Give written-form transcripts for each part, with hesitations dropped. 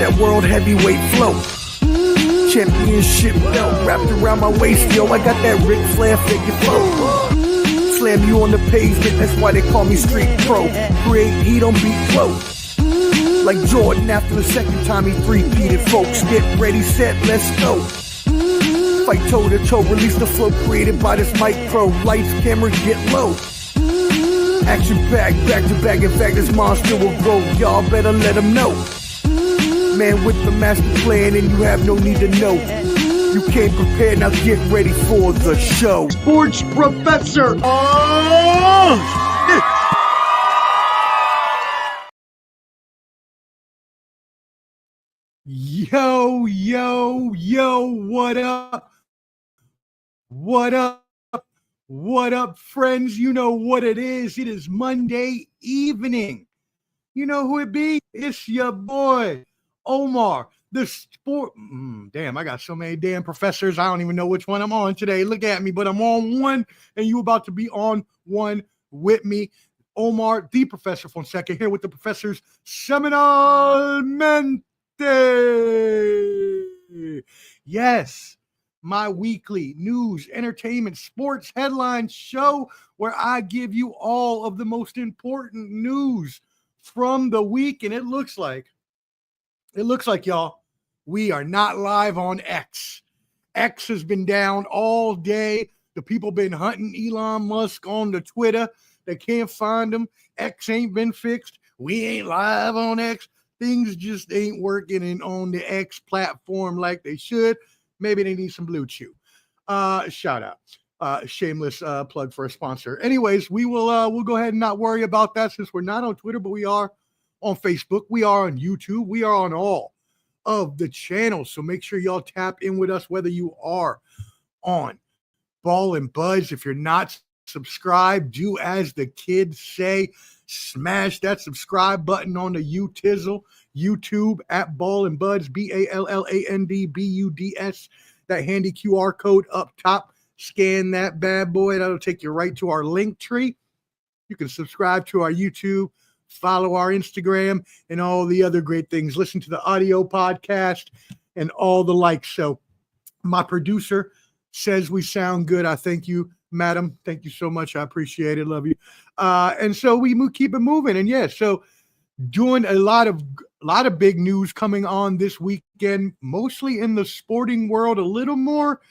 that world heavyweight flow. Championship belt wrapped around my waist, yo. I got that Ric Flair figure flow. Slam you on the pavement, that's why they call me Street Pro. Create heat on beat flow. Like Jordan after the second time he three-peated, folks. Get ready, set, let's go. Fight toe to toe, release the flow created by this micro. Lights, camera, get low. Action packed, back to back. In fact, this monster will grow. Y'all better let him know. Man with the master plan, and you have no need to know. You came prepared, now get ready for the show. Sports Professor. Oh! Yo, yo, yo, what up? What up? What up, friends? You know what it is. It is Monday evening. You know who it be? It's your boy, Omar, the sport. Damn, I got so many damn professors. I don't even know which one I'm on today. Look at me, but I'm on one, and you about to be on one with me. Omar, the Professor Fonseca, here with the professors Semanalmente. Yes, my weekly news, entertainment, sports headline show where I give you all of the most important news from the week. And it looks like, y'all, we are not live on X. X has been down all day. The people been hunting Elon Musk on the Twitter. They can't find him. X ain't been fixed. We ain't live on X. Things just ain't working on the X platform like they should. Maybe they need some Blue Chew. Shout out. Shameless plug for a sponsor. Anyways, we'll go ahead and not worry about that since we're not on Twitter, but we are on Facebook. We are on YouTube. We are on all of the channels. So make sure y'all tap in with us, whether you are on Ball and Buzz. If you're not subscribed, do as the kids say. Smash that subscribe button on the YouTube at Ball and Buds, BALLANDBUDS. That handy QR code up top. Scan that bad boy. That'll take you right to our link tree. You can subscribe to our YouTube, follow our Instagram, and all the other great things. Listen to the audio podcast and all the likes. So my producer says we sound good. I thank you, madam. Thank you so much. I appreciate it. Love you. And so we keep it moving. And yeah, so doing a lot of big news coming on this weekend, mostly in the sporting world, a little more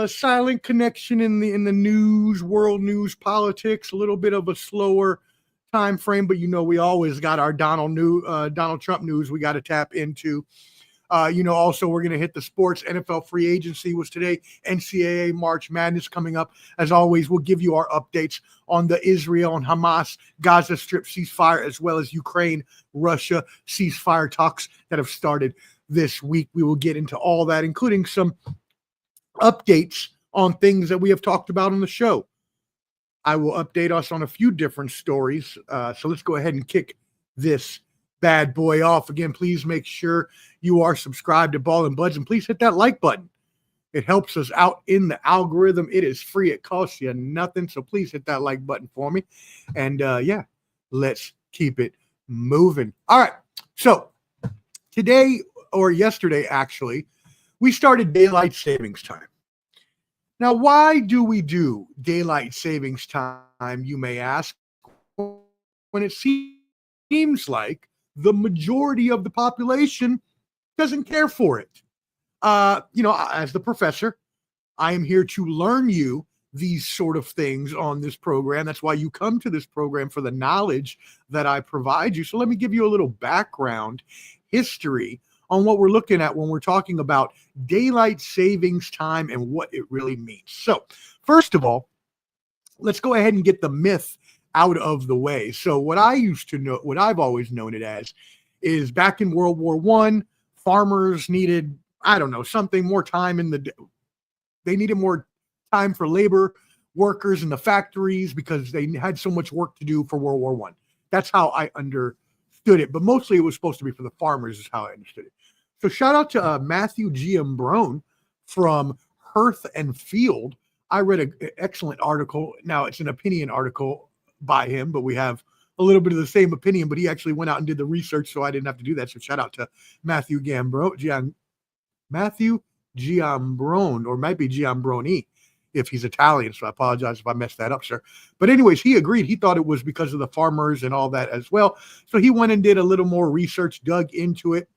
silent connection in the news, world news, politics, a little bit of a slower time frame, but we always got our Donald Trump news we got to tap into. Also we're going to hit the sports. NFL free agency was today. NCAA March Madness coming up. As always, we'll give you our updates on the Israel and Hamas Gaza Strip ceasefire, as well as Ukraine-Russia ceasefire talks that have started this week. We will get into all that, including some updates on things that we have talked about on the show. I will update us on a few different stories. So let's go ahead and kick this bad boy off. Again, please make sure you are subscribed to Ball and Buds, and please hit that like button. It helps us out in the algorithm. It is free. It costs you nothing. So please hit that like button for me. And let's keep it moving. All right. So today, or yesterday actually, we started daylight savings time. Now, why do we do daylight savings time, you may ask, when it seems like the majority of the population doesn't care for it? As the professor, I am here to learn you these sort of things on this program. That's why you come to this program, for the knowledge that I provide you. So let me give you a little background history on what we're looking at when we're talking about daylight savings time and what it really means. So first of all, let's go ahead and get the myth out of the way. So what I used to know, what I've always known it as, is back in World War I, farmers needed, something more time they needed more time for labor workers in the factories because they had so much work to do for World War I. That's how I understood it, but mostly it was supposed to be for the farmers is how I understood it. So shout out to Matthew G. Brone from Hearth and Field. I read an excellent article. Now it's an opinion article by him, but we have a little bit of the same opinion, but he actually went out and did the research, so I didn't have to do that. So shout out to Matthew Giambrone, or might be Giambroni if he's Italian. So I apologize if I messed that up, sir. But anyways, he agreed. He thought it was because of the farmers and all that as well. So he went and did a little more research, dug into it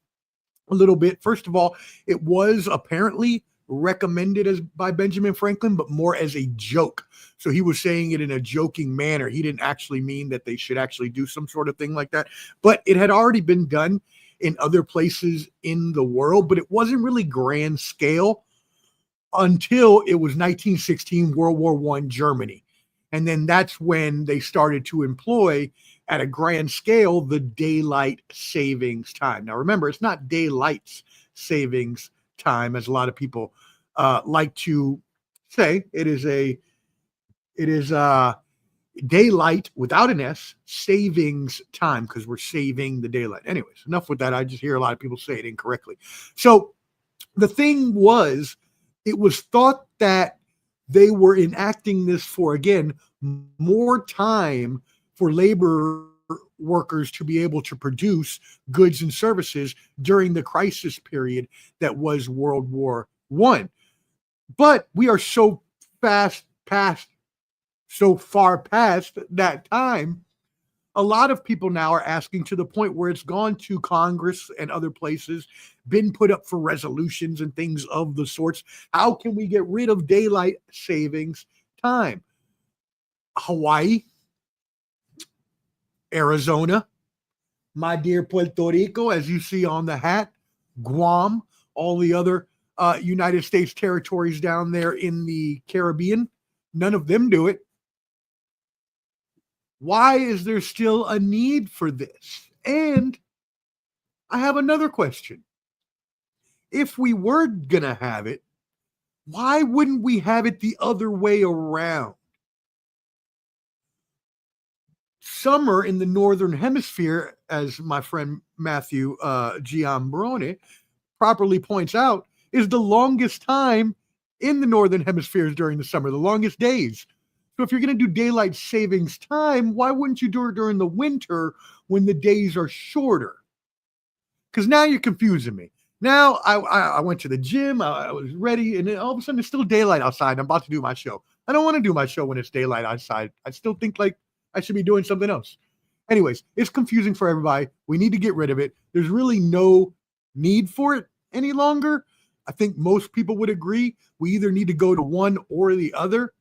a little bit. First of all, it was apparently recommended by Benjamin Franklin, but more as a joke. So he was saying it in a joking manner. He didn't actually mean that they should actually do some sort of thing like that. But it had already been done in other places in the world, but it wasn't really grand scale until it was 1916, World War I, Germany. And then that's when they started to employ at a grand scale the daylight savings time. Now, remember, it's not daylight savings time, as a lot of people like to say. It is daylight without an S, savings time, because we're saving the daylight. Anyways, enough with that. I just hear a lot of people say it incorrectly. So the thing was, it was thought that they were enacting this for, again, more time for labor workers to be able to produce goods and services during the crisis period that was World War I. But we are so far past that time, a lot of people now are asking, to the point where it's gone to Congress and other places, been put up for resolutions and things of the sorts. How can we get rid of daylight savings time? Hawaii, Arizona, my dear Puerto Rico, as you see on the hat, Guam, all the other United States territories down there in the Caribbean, none of them do it. Why is there still a need for this? And I have another question. If we were going to have it, why wouldn't we have it the other way around? Summer in the Northern Hemisphere, as my friend Matthew Giambrone properly points out, is the longest time in the Northern Hemisphere during the summer, the longest days. So if you're going to do daylight savings time, why wouldn't you do it during the winter when the days are shorter? Because now you're confusing me. Now I went to the gym, I was ready, and then all of a sudden it's still daylight outside. I'm about to do my show. I don't want to do my show when it's daylight outside. I still think like I should be doing something else. Anyways, it's confusing for everybody. We need to get rid of it. There's really no need for it any longer. I think most people would agree. We either need to go to one or the other,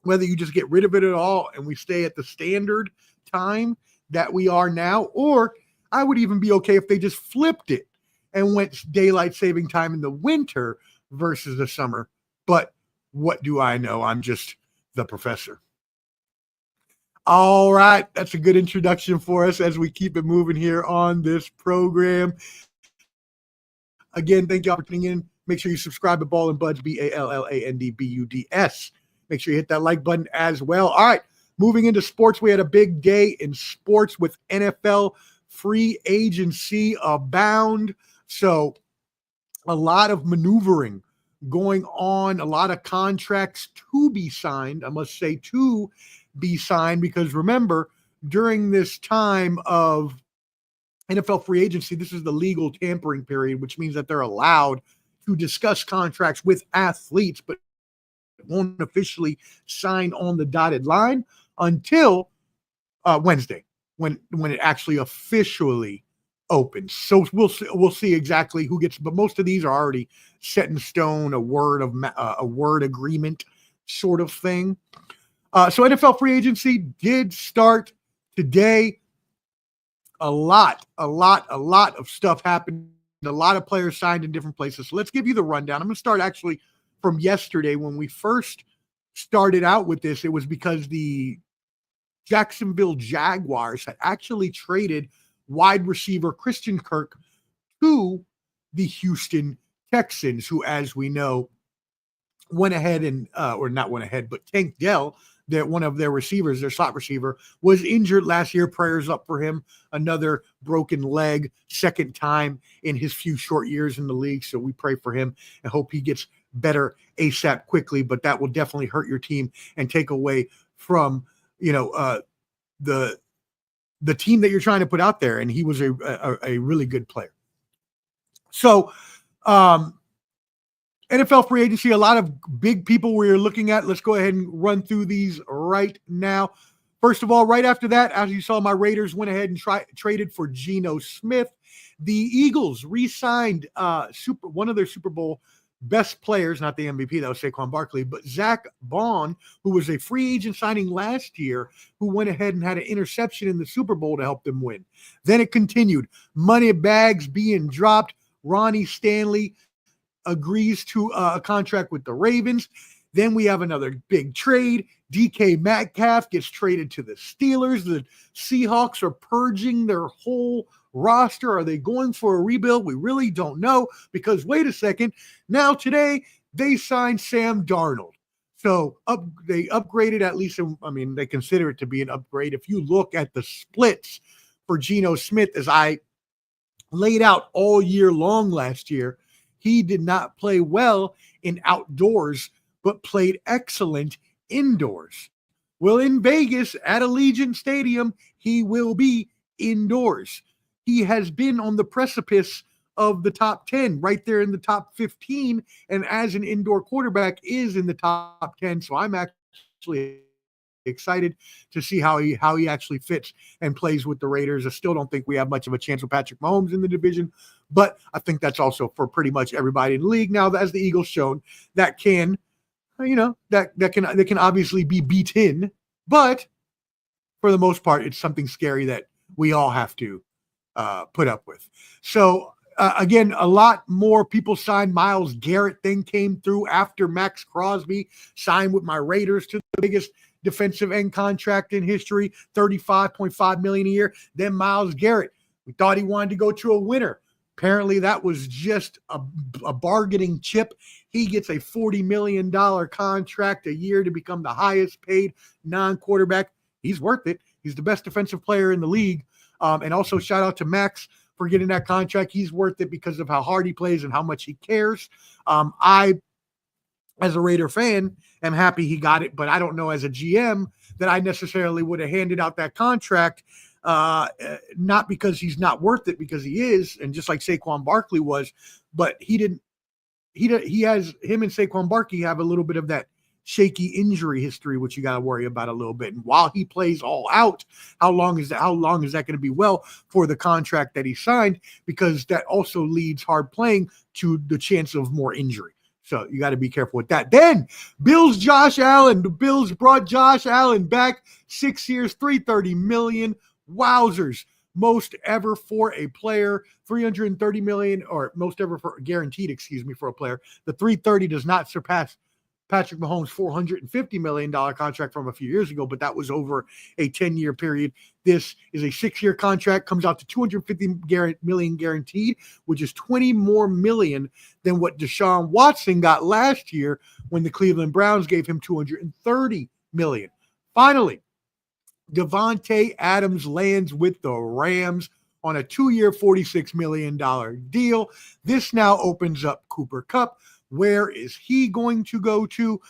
whether you just get rid of it at all and we stay at the standard time that we are now, or I would even be okay if they just flipped it and went daylight saving time in the winter versus the summer. But what do I know? I'm just the professor. All right, that's a good introduction for us as we keep it moving here on this program. Again, thank y'all for tuning in. Make sure you subscribe to Ball and Buds, BALLANDBUDS. Make sure you hit that like button as well. All right, moving into sports, we had a big day in sports with NFL free agency abound. So a lot of maneuvering going on, a lot of contracts to be signed. I must say to be signed, because remember, during this time of NFL free agency, this is the legal tampering period, which means that they're allowed to discuss contracts with athletes, but won't officially sign on the dotted line until Wednesday, when it actually officially opens. So we'll see exactly who gets, but most of these are already set in stone, a word agreement sort of thing. So NFL free agency did start today. A lot of stuff happened. A lot of players signed in different places. So let's give you the rundown. I'm going to start actually from yesterday. When we first started out with this, it was because the Jacksonville Jaguars had actually traded wide receiver Christian Kirk to the Houston Texans, who, as we know, went ahead and, or not went ahead, but Tank Dell, that one of their receivers, their slot receiver, was injured last year. Prayers up for him. Another broken leg, second time in his few short years in the league. So we pray for him and hope he gets better ASAP quickly, but that will definitely hurt your team and take away from, the the team that you're trying to put out there. And he was a really good player. So, NFL free agency, a lot of big people we're looking at. Let's go ahead and run through these right now. First of all, right after that, as you saw, my Raiders went ahead and traded for Geno Smith. The Eagles re-signed one of their Super Bowl best players, not the MVP, that was Saquon Barkley, but Zach Bond, who was a free agent signing last year, who went ahead and had an interception in the Super Bowl to help them win. Then it continued. Money bags being dropped. Ronnie Stanley agrees to a contract with the Ravens. Then we have another big trade. DK Metcalf gets traded to the Steelers. The Seahawks are purging their whole roster. Are they going for a rebuild? We really don't know, because wait a second. Now today they signed Sam Darnold. So they upgraded, at least, I mean, they consider it to be an upgrade. If you look at the splits for Geno Smith, as I laid out all year long last year, he did not play well in outdoors, but played excellent indoors. Well, in Vegas at Allegiant Stadium, he will be indoors. He has been on the precipice of the top 10, right there in the top 15, and as an indoor quarterback is in the top 10. So I'm actually excited to see how he actually fits and plays with the Raiders. I still don't think we have much of a chance with Patrick Mahomes in the division, but I think that's also for pretty much everybody in the league. Now, as the Eagles shown, that can, that can obviously be beaten, but for the most part, it's something scary that we all have to put up with. So again, a lot more people signed. Myles Garrett then came through after Max Crosby signed with my Raiders to the biggest defensive end contract in history, $35.5 million a year. Then Myles Garrett, we thought he wanted to go to a winner. Apparently that was just a bargaining chip. He gets a $40 million contract a year to become the highest paid non-quarterback. He's worth it. He's the best defensive player in the league. And also shout out to Max for getting that contract. He's worth it because of how hard he plays and how much he cares. I, as a Raider fan, am happy he got it, but I don't know as a GM that I necessarily would have handed out that contract, not because he's not worth it, because he is, and just like Saquon Barkley was, but him and Saquon Barkley have a little bit of that shaky injury history, which you got to worry about a little bit. And while he plays all out, how long is that going to be? Well, for the contract that he signed, because that also leads hard playing to the chance of more injury. So you got to be careful with that. Then Bills Josh Allen. The Bills brought Josh Allen back, 6 years, $330 million. Wowzers. Most ever for a player, $330 million, or most ever for guaranteed, for a player. The 330 does not surpass Patrick Mahomes' $450 million contract from a few years ago, but that was over a 10-year period. This is a 6-year contract, comes out to $250 million guaranteed, which is $20 more million than what Deshaun Watson got last year when the Cleveland Browns gave him $230 million. Finally, Devontae Adams lands with the Rams on a 2-year, $46 million deal. This now opens up Cooper Kupp. Where is he going to go to?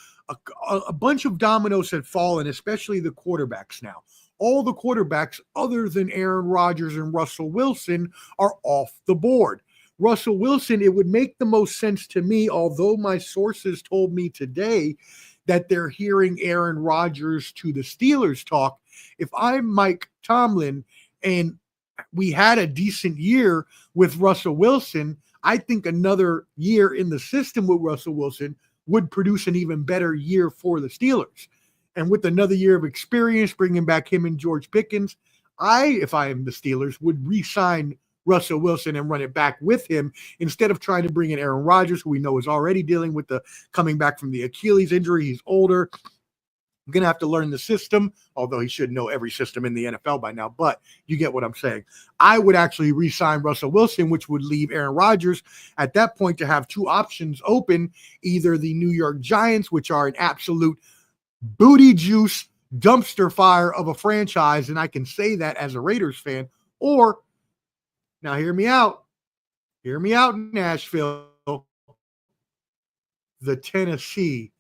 A bunch of dominoes had fallen, especially the quarterbacks now. All the quarterbacks other than Aaron Rodgers and Russell Wilson are off the board. Russell Wilson, it would make the most sense to me, although my sources told me today that they're hearing Aaron Rodgers to the Steelers talk. If I'm Mike Tomlin and we had a decent year with Russell Wilson, I think another year in the system with Russell Wilson would produce an even better year for the Steelers. And with another year of experience, bringing back him and George Pickens, if I am the Steelers, would re-sign Russell Wilson and run it back with him instead of trying to bring in Aaron Rodgers, who we know is already dealing with the coming back from the Achilles injury. He's older. I'm going to have to learn the system, although he should know every system in the NFL by now, but you get what I'm saying. I would actually re-sign Russell Wilson, which would leave Aaron Rodgers at that point to have two options open, either the New York Giants, which are an absolute booty juice dumpster fire of a franchise, and I can say that as a Raiders fan, or, now hear me out, Nashville, the Tennessee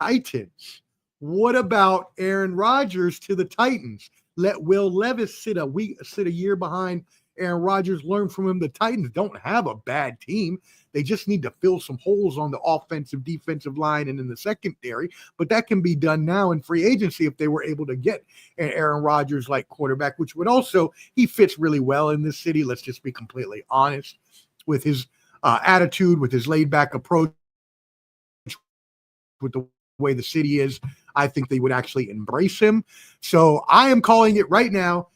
Titans. What about Aaron Rodgers to the Titans? Let Will Levis sit a year behind Aaron Rodgers, learn from him. The Titans don't have a bad team. They just need to fill some holes on the offensive, defensive line and in the secondary. But that can be done now in free agency if they were able to get an Aaron Rodgers like quarterback, which would also, he fits really well in this city. Let's just be completely honest with his attitude, with his laid back approach, with the way the city is. I think they would actually embrace him. So I am calling it right now,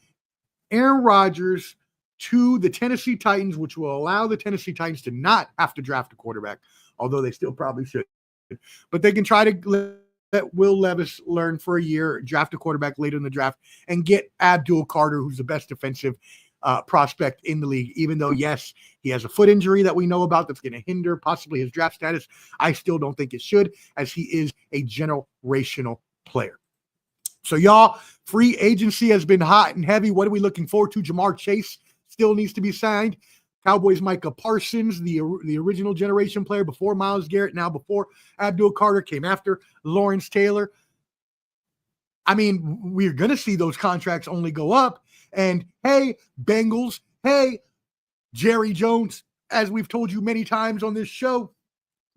Aaron Rodgers to the Tennessee Titans, which will allow the Tennessee Titans to not have to draft a quarterback, although they still probably should. But they can try to let Will Levis learn for a year, draft a quarterback later in the draft, and get Abdul Carter, who's the best defensive prospect in the league. Even though, yes, he has a foot injury that we know about that's going to hinder possibly his draft status, I still don't think it should, as he is a generational player. So, y'all, free agency has been hot and heavy. What are we looking forward to? Jamar Chase still needs to be signed. Cowboys' Micah Parsons, the original generation player before Myles Garrett, now before Abdul Carter, came after Lawrence Taylor. I mean, we're going to see those contracts only go up. And, hey, Bengals, hey, Jerry Jones, as we've told you many times on this show,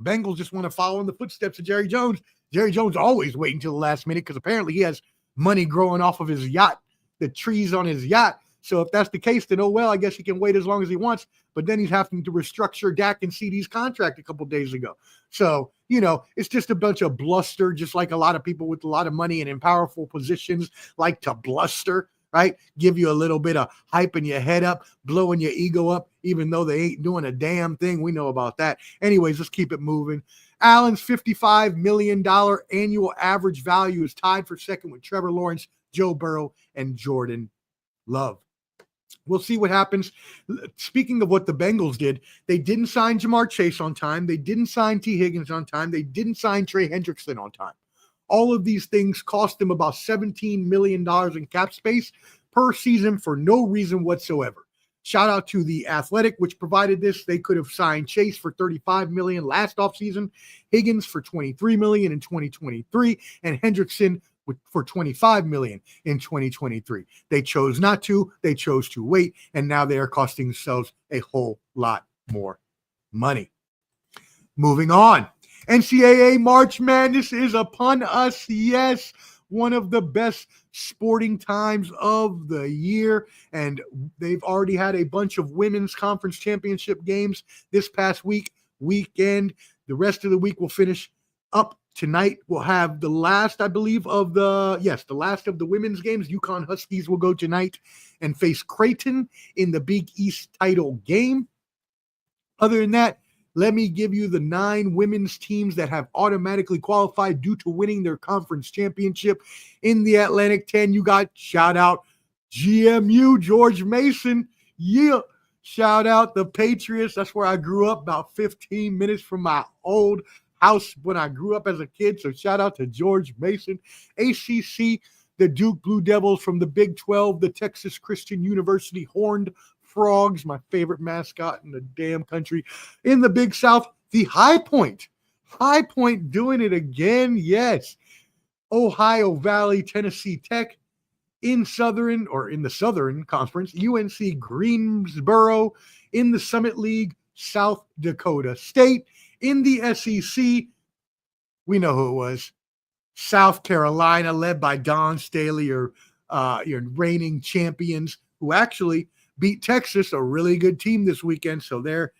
Bengals just want to follow in the footsteps of Jerry Jones. Jerry Jones always waiting until the last minute because apparently he has money growing off of his yacht, the trees on his yacht. So if that's the case, then, oh, well, I guess he can wait as long as he wants. But then he's having to restructure Dak and CD's contract a couple days ago. So, it's just a bunch of bluster, just like a lot of people with a lot of money and in powerful positions like to bluster, right? Give you a little bit of hyping your head up, blowing your ego up, even though they ain't doing a damn thing. We know about that. Anyways, let's keep it moving. Allen's $55 million annual average value is tied for second with Trevor Lawrence, Joe Burrow, and Jordan Love. We'll see what happens. Speaking of what the Bengals did, they didn't sign Jamar Chase on time. They didn't sign T. Higgins on time. They didn't sign Trey Hendrickson on time. All of these things cost them about $17 million in cap space per season for no reason whatsoever. Shout out to The Athletic, which provided this. They could have signed Chase for $35 million last offseason, Higgins for $23 million in 2023, and Hendrickson for $25 million in 2023. They chose not to. They chose to wait, and now they are costing themselves a whole lot more money. Moving on. NCAA March Madness is upon us. Yes, one of the best sporting times of the year, and they've already had a bunch of women's conference championship games this past weekend. The rest of the week will finish up tonight. We'll have the last, I believe, of the last of the women's games. UConn Huskies will go tonight and face Creighton in the Big East title game. Other than that, let me give you the 9 women's teams that have automatically qualified due to winning their conference championship. In the Atlantic 10, you got, shout out, GMU, George Mason. Yeah. Shout out the Patriots. That's where I grew up, about 15 minutes from my old house when I grew up as a kid. So shout out to George Mason. ACC, the Duke Blue Devils. From the Big 12, the Texas Christian University Horned Frogs, my favorite mascot in the damn country. In the Big South, the High Point. High Point doing it again. Yes. Ohio Valley, Tennessee Tech. In the Southern Conference, UNC Greensboro. In the Summit League, South Dakota State. In the SEC, we know who it was. South Carolina, led by Don Staley, your reigning champions, who actually beat Texas, a really good team this weekend. So they're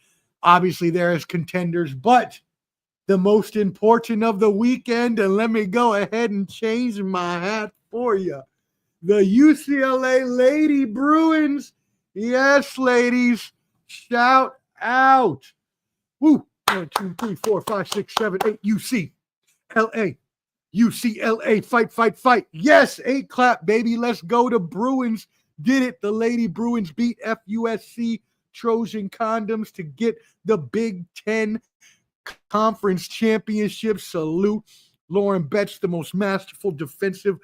obviously there as contenders. But the most important of the weekend, and let me go ahead and change my hat for you, the UCLA Lady Bruins. Yes, ladies, shout out. Woo. 1, 2, 3, 4, 5, 6, 7, 8. UCLA. UCLA. Fight, fight, fight. Yes, 8 clap, baby. Let's go. The Bruins did it. The Lady Bruins beat FUSC Trojan Condoms to get the Big Ten Conference Championship. Salute Lauren Betts, the most masterful defensive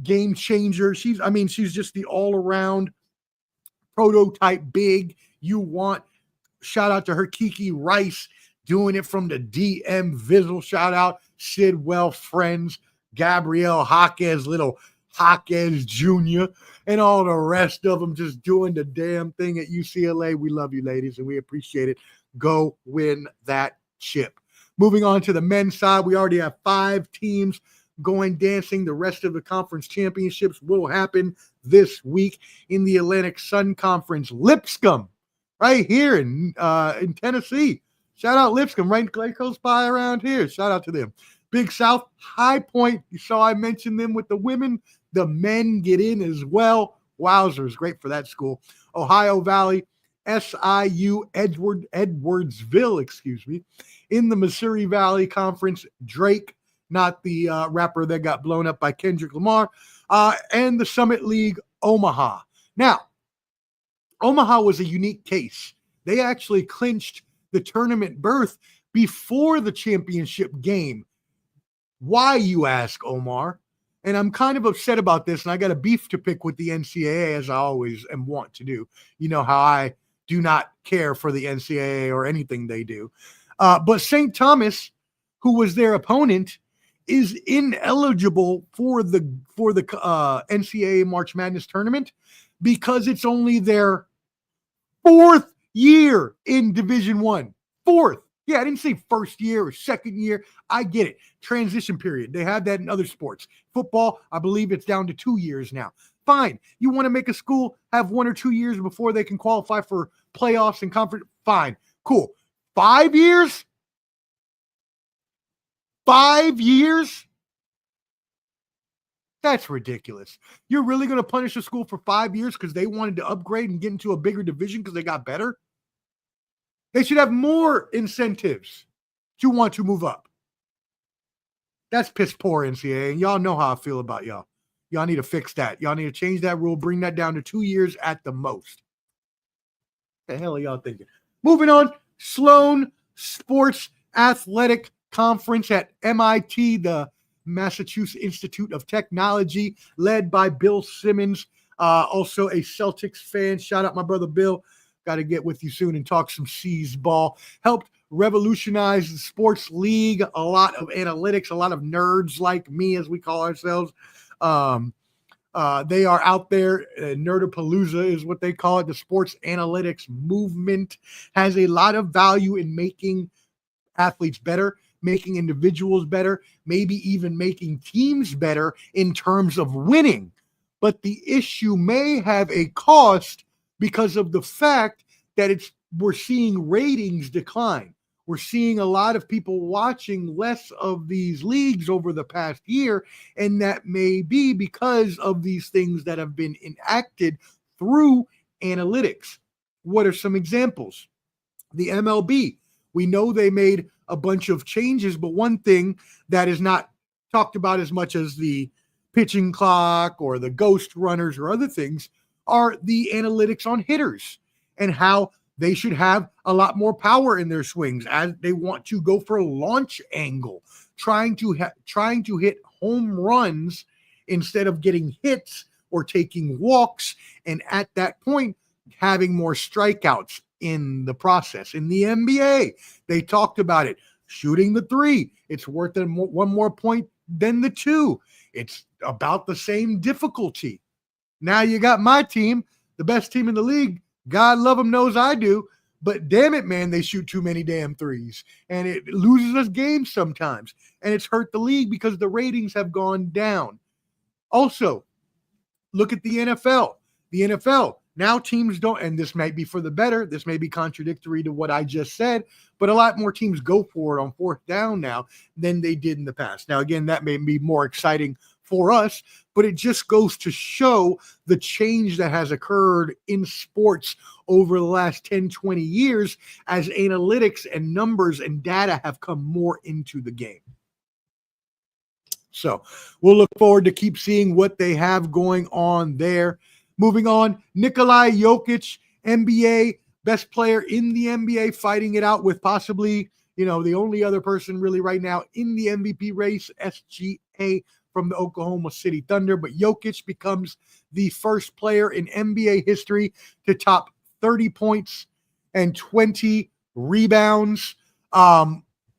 game changer. She's just the all-around prototype big you want. Shout out to her, Kiki Rice, doing it from the DM Vizzle. Shout out Sidwell Friends, Gabrielle Jaquez, little Jaquez Jr., and all the rest of them just doing the damn thing at UCLA. We love you, ladies, and we appreciate it. Go win that chip. Moving on to the men's side, we already have 5 teams going dancing. The rest of the conference championships will happen this week in the Atlantic Sun Conference. Lipscomb, right here in Tennessee. Shout out Lipscomb, right close by around here. Shout out to them. Big South, High Point. You saw I mentioned them with the women. The men get in as well. Wowzers, great for that school. Ohio Valley, SIU Edwardsville, in the Missouri Valley Conference. Drake, not the rapper that got blown up by Kendrick Lamar, and the Summit League, Omaha. Now, Omaha was a unique case. They actually clinched the tournament berth before the championship game. Why, you ask, Omar? And I'm kind of upset about this, and I got a beef to pick with the NCAA, as I always am want to do. You know how I do not care for the NCAA or anything they do. But St. Thomas, who was their opponent, is ineligible for the NCAA March Madness tournament because it's only their 4th year in Division I. 4th. Yeah, I didn't say first year or second year. I get it. Transition period. They have that in other sports. Football, I believe it's down to 2 years now. Fine. You want to make a school have 1 or 2 years before they can qualify for playoffs and conference? Fine. Cool. 5 years? 5 years? That's ridiculous. You're really going to punish a school for 5 years because they wanted to upgrade and get into a bigger division because they got better? They should have more incentives to want to move up. That's piss poor, NCAA, and y'all know how I feel about y'all. Y'all need to fix that. Y'all need to change that rule, bring that down to 2 years at the most. What the hell are y'all thinking? Moving on, Sloan Sports Athletic Conference at MIT, the Massachusetts Institute of Technology, led by Bill Simmons, also a Celtics fan. Shout out my brother Bill. Got to get with you soon and talk some C's ball. Helped revolutionize the sports league. A lot of analytics, a lot of nerds like me, as we call ourselves. They are out there. Nerdapalooza is what they call it. The sports analytics movement has a lot of value in making athletes better, making individuals better, maybe even making teams better in terms of winning. But the issue may have a cost because of the fact that we're seeing ratings decline. We're seeing a lot of people watching less of these leagues over the past year, and that may be because of these things that have been enacted through analytics. What are some examples? The MLB. We know they made a bunch of changes, but one thing that is not talked about as much as the pitching clock or the ghost runners or other things are the analytics on hitters and how they should have a lot more power in their swings as they want to go for a launch angle, trying to hit home runs instead of getting hits or taking walks, and at that point having more strikeouts in the process. In the NBA, they talked about it. Shooting the 3, it's worth one more point than the 2. It's about the same difficulty. Now you got my team, the best team in the league. God love them knows I do. But damn it, man, they shoot too many damn 3s. And it loses us games sometimes. And it's hurt the league because the ratings have gone down. Also, look at the NFL. The NFL, now teams don't, and this might be for the better. This may be contradictory to what I just said, but a lot more teams go for it on 4th down now than they did in the past. Now, again, that may be more exciting for us, but it just goes to show the change that has occurred in sports over the last 10, 20 years as analytics and numbers and data have come more into the game. So we'll look forward to keep seeing what they have going on there. Moving on, Nikola Jokic, NBA, best player in the NBA, fighting it out with possibly, the only other person really right now in the MVP race, SGA from the Oklahoma City Thunder. But Jokic becomes the first player in NBA history to top 30 points and 20 rebounds.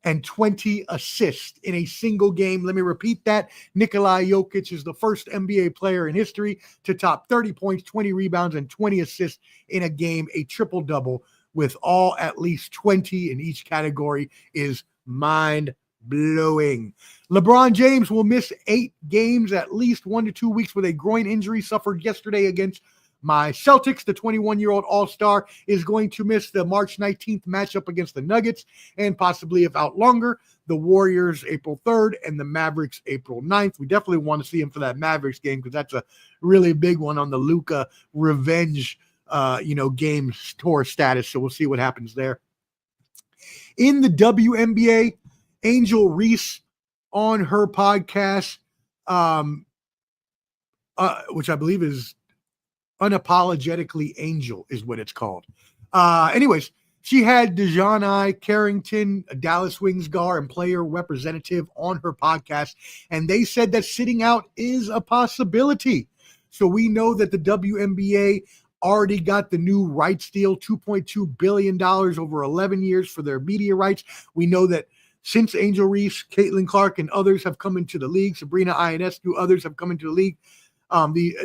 and 20 assists in a single game. Let me repeat that. Nikola Jokic is the first NBA player in history to top 30 points, 20 rebounds, and 20 assists in a game. A triple-double with all at least 20 in each category is mind-blowing. LeBron James will miss 8 games, at least 1 to 2 weeks with a groin injury suffered yesterday against my Celtics. The 21-year-old All-Star is going to miss the March 19th matchup against the Nuggets and possibly, if out longer, the Warriors April 3rd and the Mavericks April 9th. We definitely want to see him for that Mavericks game because that's a really big one on the Luka revenge game tour status. So we'll see what happens there. In the WNBA, Angel Reese on her podcast, which I believe is Unapologetically Angel is what it's called. Anyways, she had DeJounte Carrington, a Dallas Wings guard and player representative, on her podcast, and they said that sitting out is a possibility. So we know that the WNBA already got the new rights deal, $2.2 billion over 11 years for their media rights. We know that since Angel Reese, Caitlin Clark, and others have come into the league, Sabrina Ionescu, others have come into the league,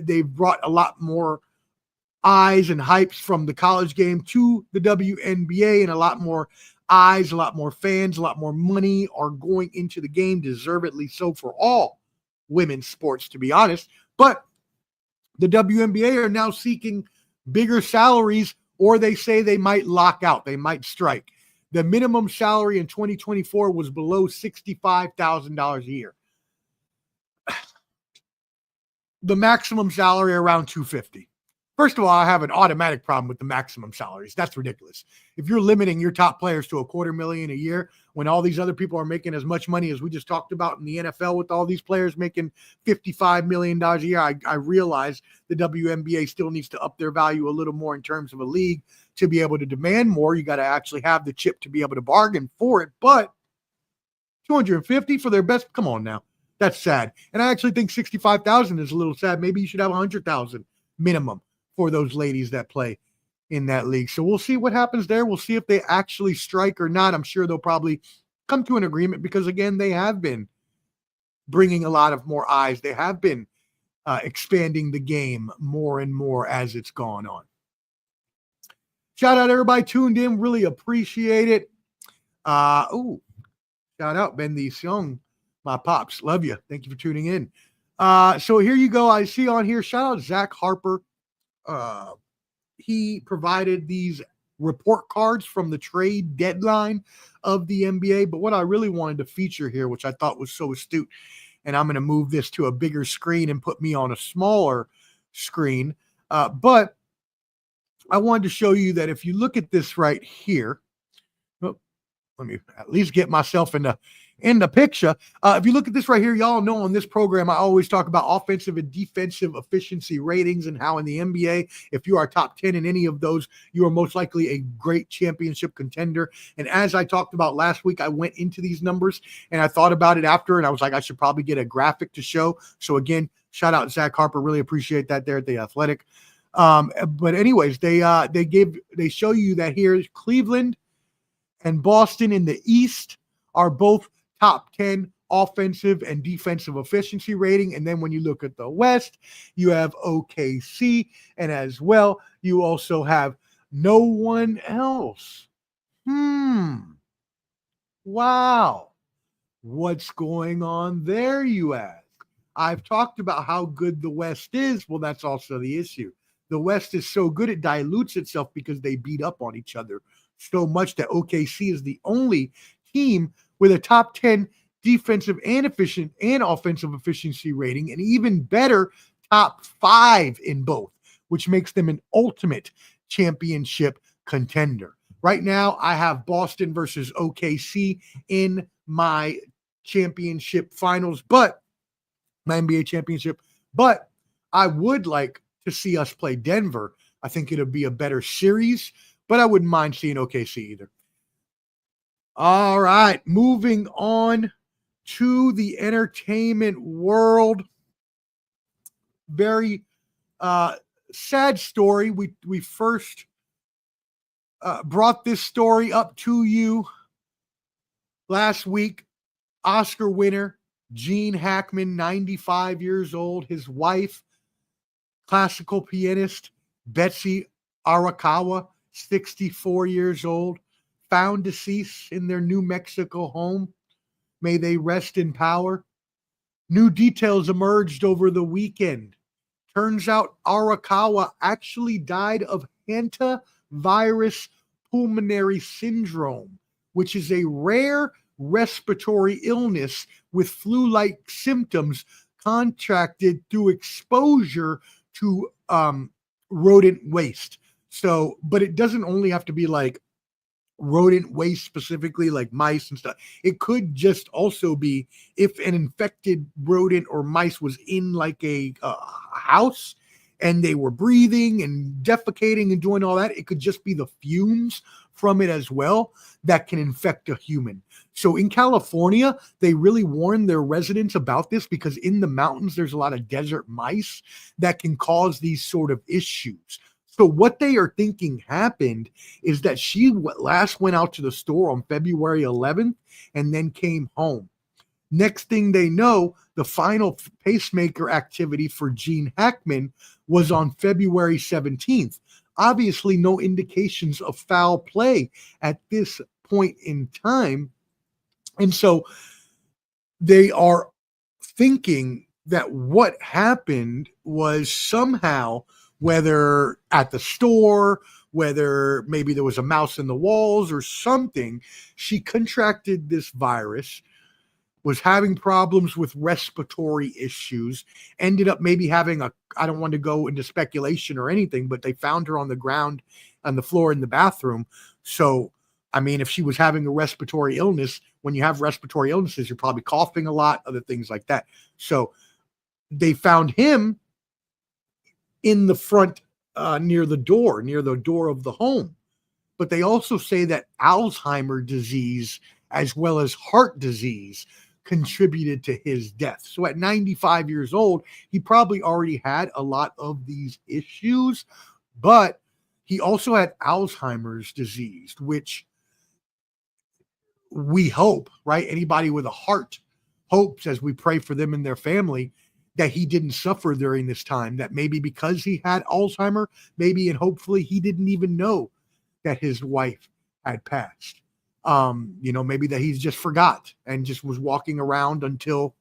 they've brought a lot more eyes and hypes from the college game to the WNBA, and a lot more eyes, a lot more fans, a lot more money are going into the game, deservedly so for all women's sports, to be honest. But the WNBA are now seeking bigger salaries, or they say they might lock out, they might strike. The minimum salary in 2024 was below $65,000 a year. The maximum salary around $250,000. First of all, I have an automatic problem with the maximum salaries. That's ridiculous. If you're limiting your top players to $250,000 a year when all these other people are making as much money as we just talked about in the NFL, with all these players making $55 million a year, I realize the WNBA still needs to up their value a little more in terms of a league to be able to demand more. You got to actually have the chip to be able to bargain for it. But $250,000 for their best, come on now. That's sad. And I actually think $65,000 is a little sad. Maybe you should have $100,000 minimum for those ladies that play in that league. So we'll see what happens there. We'll see if they actually strike or not. I'm sure they'll probably come to an agreement because, again, they have been bringing a lot of more eyes. They have been expanding the game more and more as it's gone on. Shout out everybody tuned in. Really appreciate it. Shout out Bendición, my pops. Love you. Thank you for tuning in. So here you go. I see on here, shout out Zach Harper. He provided these report cards from the trade deadline of the NBA. But what I really wanted to feature here, which I thought was so astute, and I'm going to move this to a bigger screen and put me on a smaller screen. But I wanted to show you that if you look at this right here, let me at least get myself in the picture. If you look at this right here, y'all know on this program, I always talk about offensive and defensive efficiency ratings and how in the NBA, if you are top 10 in any of those, you are most likely a great championship contender. And as I talked about last week, I went into these numbers and I thought about it after, and I was like, I should probably get a graphic to show. So again, shout out Zach Harper. Really appreciate that there at The Athletic. But anyways, they show you that here Cleveland and Boston in the East are both top 10 offensive and defensive efficiency rating. And then when you look at the West, you have OKC. And as well, you also have no one else. Wow. What's going on there, you ask? I've talked about how good the West is. Well, that's also the issue. The West is so good, it dilutes itself because they beat up on each other so much that OKC is the only team with a top 10 defensive and offensive efficiency rating, and even better, top 5 in both, which makes them an ultimate championship contender. Right now, I have Boston versus OKC in my championship finals, but my NBA championship, but I would like to see us play Denver. I think it'll be a better series, but I wouldn't mind seeing OKC either. All right, moving on to the entertainment world. Very sad story. We first brought this story up to you Last week, Oscar winner Gene Hackman, 95 years old, his wife, classical pianist Betsy Arakawa, 64 years old, found deceased in their New Mexico home. May they rest in power. New details emerged over the weekend. Turns out Arakawa actually died of hantavirus pulmonary syndrome, which is a rare respiratory illness with flu-like symptoms contracted through exposure to rodent waste. So, but it doesn't only have to be like rodent waste specifically, like mice and stuff. It could just also be if an infected rodent or mice was in like a house and they were breathing and defecating and doing all that. It could just be the fumes from it as well that can infect a human. So in California, they really warn their residents about this because in the mountains, there's a lot of desert mice that can cause these sort of issues. So what they are thinking happened is that she last went out to the store on February 11th and then came home. Next thing they know, the final pacemaker activity for Gene Hackman was on February 17th. Obviously, no indications of foul play at this point in time. And so they are thinking that what happened was somehow, whether at the store, whether maybe there was a mouse in the walls or something, she contracted this virus, was having problems with respiratory issues, ended up maybe having I don't want to go into speculation or anything, but they found her on the ground, on the floor in the bathroom. So, I mean, if she was having a respiratory illness, when you have respiratory illnesses, you're probably coughing a lot, other things like that. So they found him in the front near the door of the home. But they also say that Alzheimer's disease as well as heart disease contributed to his death. So at 95 years old, he probably already had a lot of these issues, but he also had Alzheimer's disease, which we hope, right? Anybody with a heart hopes, as we pray for them and their family, that he didn't suffer during this time, that maybe because he had Alzheimer, maybe and hopefully he didn't even know that his wife had passed. Maybe that he's just forgot and just was walking around until,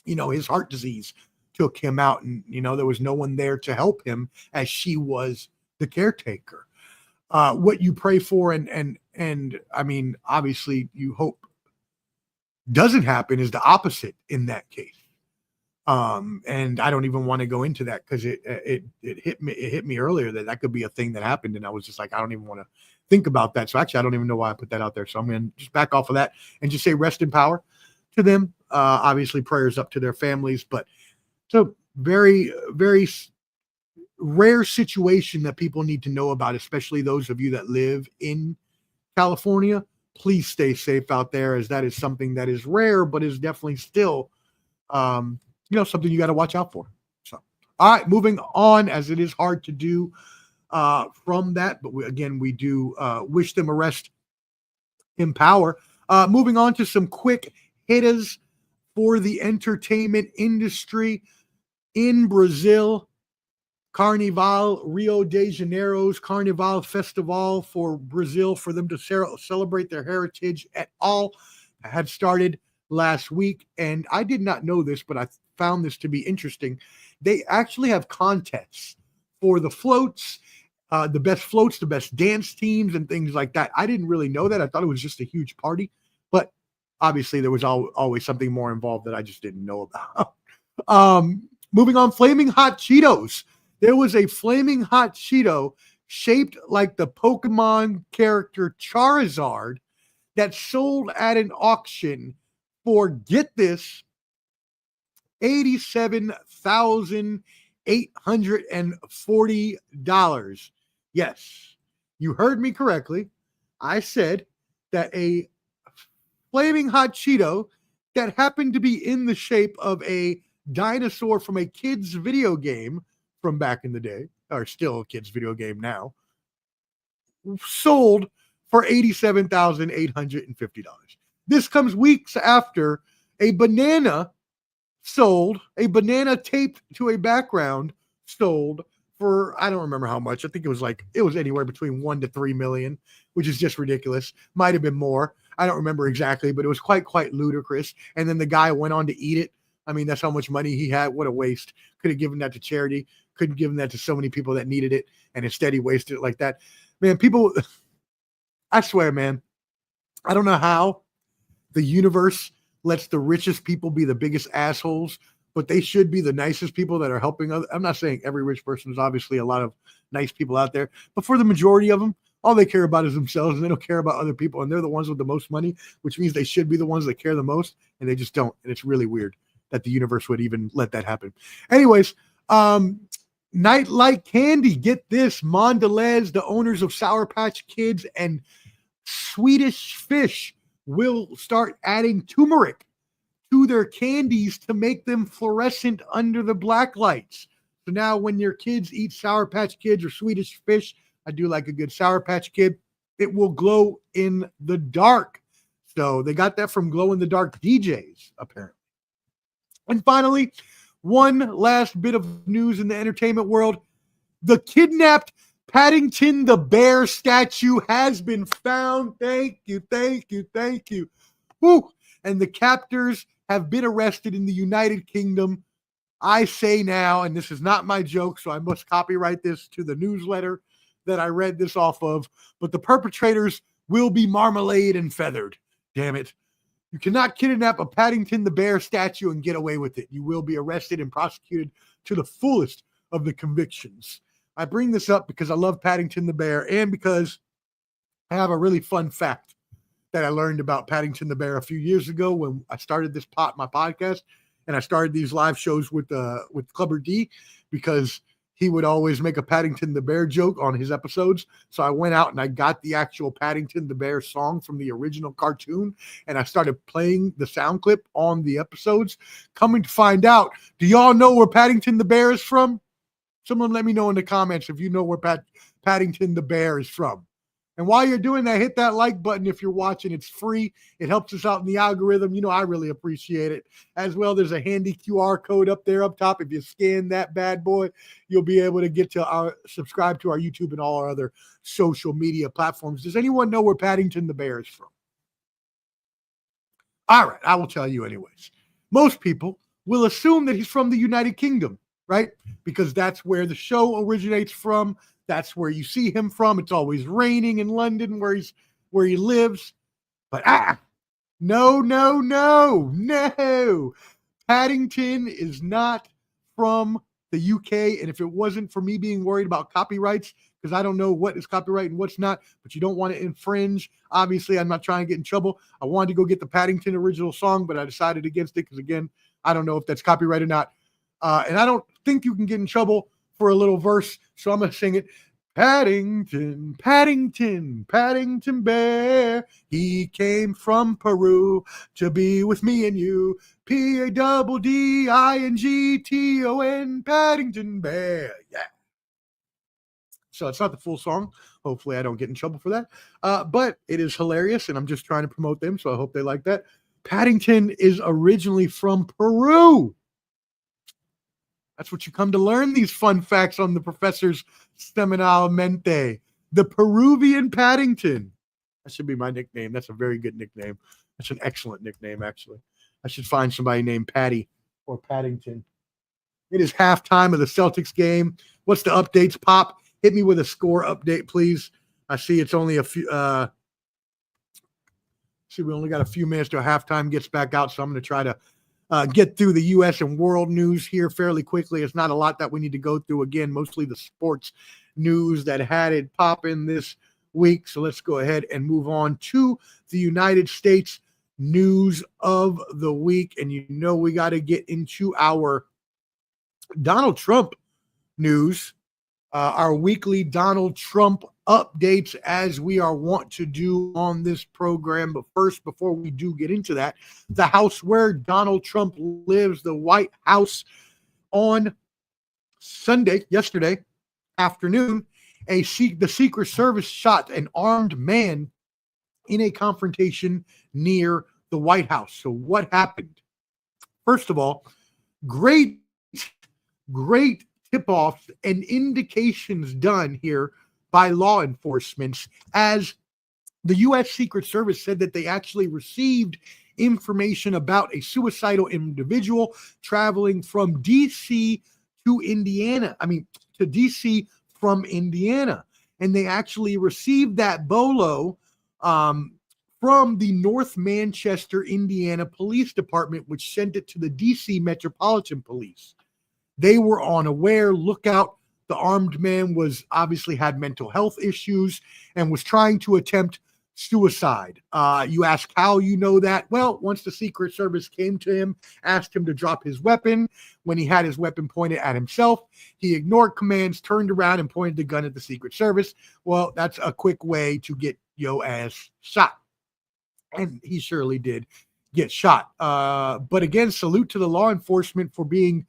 his heart disease took him out and, there was no one there to help him as she was the caretaker. What you pray for and I mean, obviously you hope doesn't happen is the opposite in that case. And I don't even want to go into that because it hit me earlier that could be a thing that happened. And I was just like, I don't even want to think about that. So actually, I don't even know why I put that out there. So I'm going to just back off of that and just say rest in power to them. Obviously prayers up to their families, but it's a very, very rare situation that people need to know about, especially those of you that live in California. Please stay safe out there, as that is something that is rare, but is definitely still, something you got to watch out for. So, all right, moving on, as it is hard to do from that, but we do wish them a rest in power. Moving on to some quick hitters for the entertainment industry in Brazil. Carnival, Rio de Janeiro's Carnival Festival for Brazil, for them to celebrate their heritage at all, had started last week. And I did not know this, but I found this to be interesting. They actually have contests for the floats, the best dance teams and things like that. I didn't really know that. I thought it was just a huge party, but obviously there was always something more involved that I just didn't know about. Moving on, Flaming Hot Cheetos. There was a Flaming Hot Cheeto shaped like the Pokemon character Charizard that sold at an auction for, get this, $87,840. Yes, you heard me correctly. I said that a Flaming Hot Cheeto that happened to be in the shape of a dinosaur from a kid's video game from back in the day, or still a kid's video game now, sold for $87,850. This comes weeks after a banana taped to a background sold for, I don't remember how much. I think it was anywhere between 1 to 3 million, which is just ridiculous. Might have been more. I don't remember exactly, but it was quite ludicrous. And then the guy went on to eat it. I mean, that's how much money he had. What a waste. Could have given that to charity. Could have given that to so many people that needed it. And instead he wasted it like that. Man, people, I swear, man, I don't know how the universe lets the richest people be the biggest assholes, but they should be the nicest people that are helping others. I'm not saying every rich person. Is obviously a lot of nice people out there, but for the majority of them, all they care about is themselves, and they don't care about other people, and they're the ones with the most money, which means they should be the ones that care the most, and they just don't. And it's really weird that the universe would even let that happen. Anyways, Nightlight Candy, get this, Mondelez, the owners of Sour Patch Kids and Swedish Fish, will start adding turmeric to their candies to make them fluorescent under the black lights. So now when your kids eat Sour Patch Kids or Swedish Fish, I do like a good Sour Patch Kid, it will glow in the dark. So they got that from Glow in the Dark DJs, apparently. And finally, one last bit of news in the entertainment world. The kidnapped Paddington the Bear statue has been found. Thank you. Woo. And the captors have been arrested in the United Kingdom. I say now, and this is not my joke, so I must copyright this to the newsletter that I read this off of, but the perpetrators will be marmalade and feathered. Damn it. You cannot kidnap a Paddington the Bear statue and get away with it. You will be arrested and prosecuted to the fullest of the convictions. I bring this up because I love Paddington the Bear and because I have a really fun fact that I learned about Paddington the Bear a few years ago when I started my podcast, and I started these live shows with Clubber D, because he would always make a Paddington the Bear joke on his episodes. So I went out and I got the actual Paddington the Bear song from the original cartoon, and I started playing the sound clip on the episodes. Coming to find out, do y'all know where Paddington the Bear is from? Someone let me know in the comments if you know where Paddington the Bear is from. And while you're doing that, hit that like button if you're watching. It's free. It helps us out in the algorithm. You know, I really appreciate it. As well, there's a handy QR code up there up top. If you scan that bad boy, you'll be able to get to subscribe to our YouTube and all our other social media platforms. Does anyone know where Paddington the Bear is from? All right, I will tell you anyways. Most people will assume that he's from the United Kingdom, right? Because that's where the show originates from. That's where you see him from. It's always raining in London where he lives. But no. Paddington is not from the UK. And if it wasn't for me being worried about copyrights, because I don't know what is copyright and what's not, but you don't want to infringe. Obviously, I'm not trying to get in trouble. I wanted to go get the Paddington original song, but I decided against it because, again, I don't know if that's copyright or not. And I don't think you can get in trouble for a little verse, so I'm going to sing it. Paddington, Paddington, Paddington Bear, he came from Peru to be with me and you. Paddington, Paddington Bear. Yeah. So it's not the full song. Hopefully I don't get in trouble for that. But it is hilarious, and I'm just trying to promote them, so I hope they like that. Paddington is originally from Peru. That's what you come to learn, these fun facts on the professor's Semanalmente. The Peruvian Paddington. That should be my nickname. That's a very good nickname. That's an excellent nickname, actually. I should find somebody named Patty or Paddington. It is halftime of the Celtics game. What's the updates, Pop? Hit me with a score update, please. I see it's only a few. We only got a few minutes till halftime gets back out, so I'm going to try to get through the U.S. and world news here fairly quickly. It's not a lot that we need to go through. Again, mostly the sports news that had it popping this week. So let's go ahead and move on to the United States news of the week. And you know we got to get into our Donald Trump news, our weekly Donald Trump updates, as we are wont to do on this program. But first, before we do get into that, the house where Donald Trump lives, the White House, on yesterday afternoon, the Secret Service shot an armed man in a confrontation near the White House. So what happened? First of all, great tip-offs and indications done here by law enforcement, as the U.S. Secret Service said that they actually received information about a suicidal individual traveling from D.C. to Indiana. To D.C. from Indiana. And they actually received that bolo from the North Manchester, Indiana Police Department, which sent it to the D.C. Metropolitan Police. They were on aware lookout. The armed man obviously had mental health issues and was trying to attempt suicide. You ask how you know that? Well, once the Secret Service came to him, asked him to drop his weapon. When he had his weapon pointed at himself, he ignored commands, turned around, and pointed the gun at the Secret Service. Well, that's a quick way to get your ass shot. And he surely did get shot. But again, salute to the law enforcement for being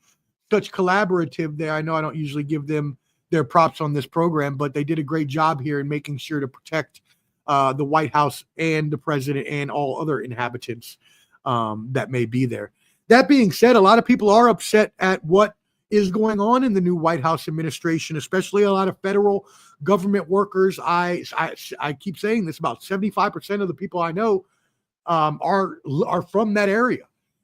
such collaborative there. I know I don't usually give them their props on this program, but they did a great job here in making sure to protect the White House and the president and all other inhabitants that may be there. That being said, a lot of people are upset at what is going on in the new White House administration, especially a lot of federal government workers. I keep saying this, about 75% of the people I know are from that area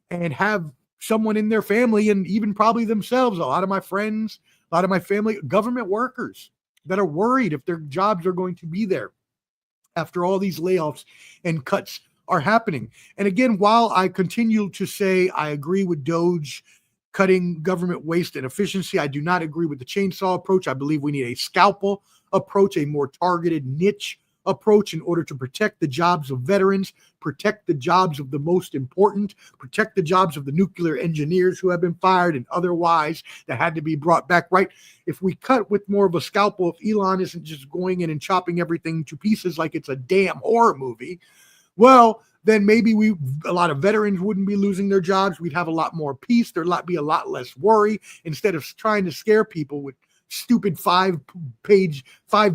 and have someone in their family, and even probably themselves. A lot of my friends, a lot of my family, government workers that are worried if their jobs are going to be there after all these layoffs and cuts are happening. And again, while I continue to say I agree with DOGE cutting government waste and efficiency, I do not agree with the chainsaw approach. I believe we need a scalpel approach, a more targeted niche approach in order to protect the jobs of veterans, protect the jobs of the most important, protect the jobs of the nuclear engineers who have been fired and otherwise that had to be brought back, right? If we cut with more of a scalpel, if Elon isn't just going in and chopping everything to pieces like it's a damn horror movie, well, then maybe a lot of veterans wouldn't be losing their jobs. We'd have a lot more peace. There'd be a lot less worry instead of trying to scare people with stupid 5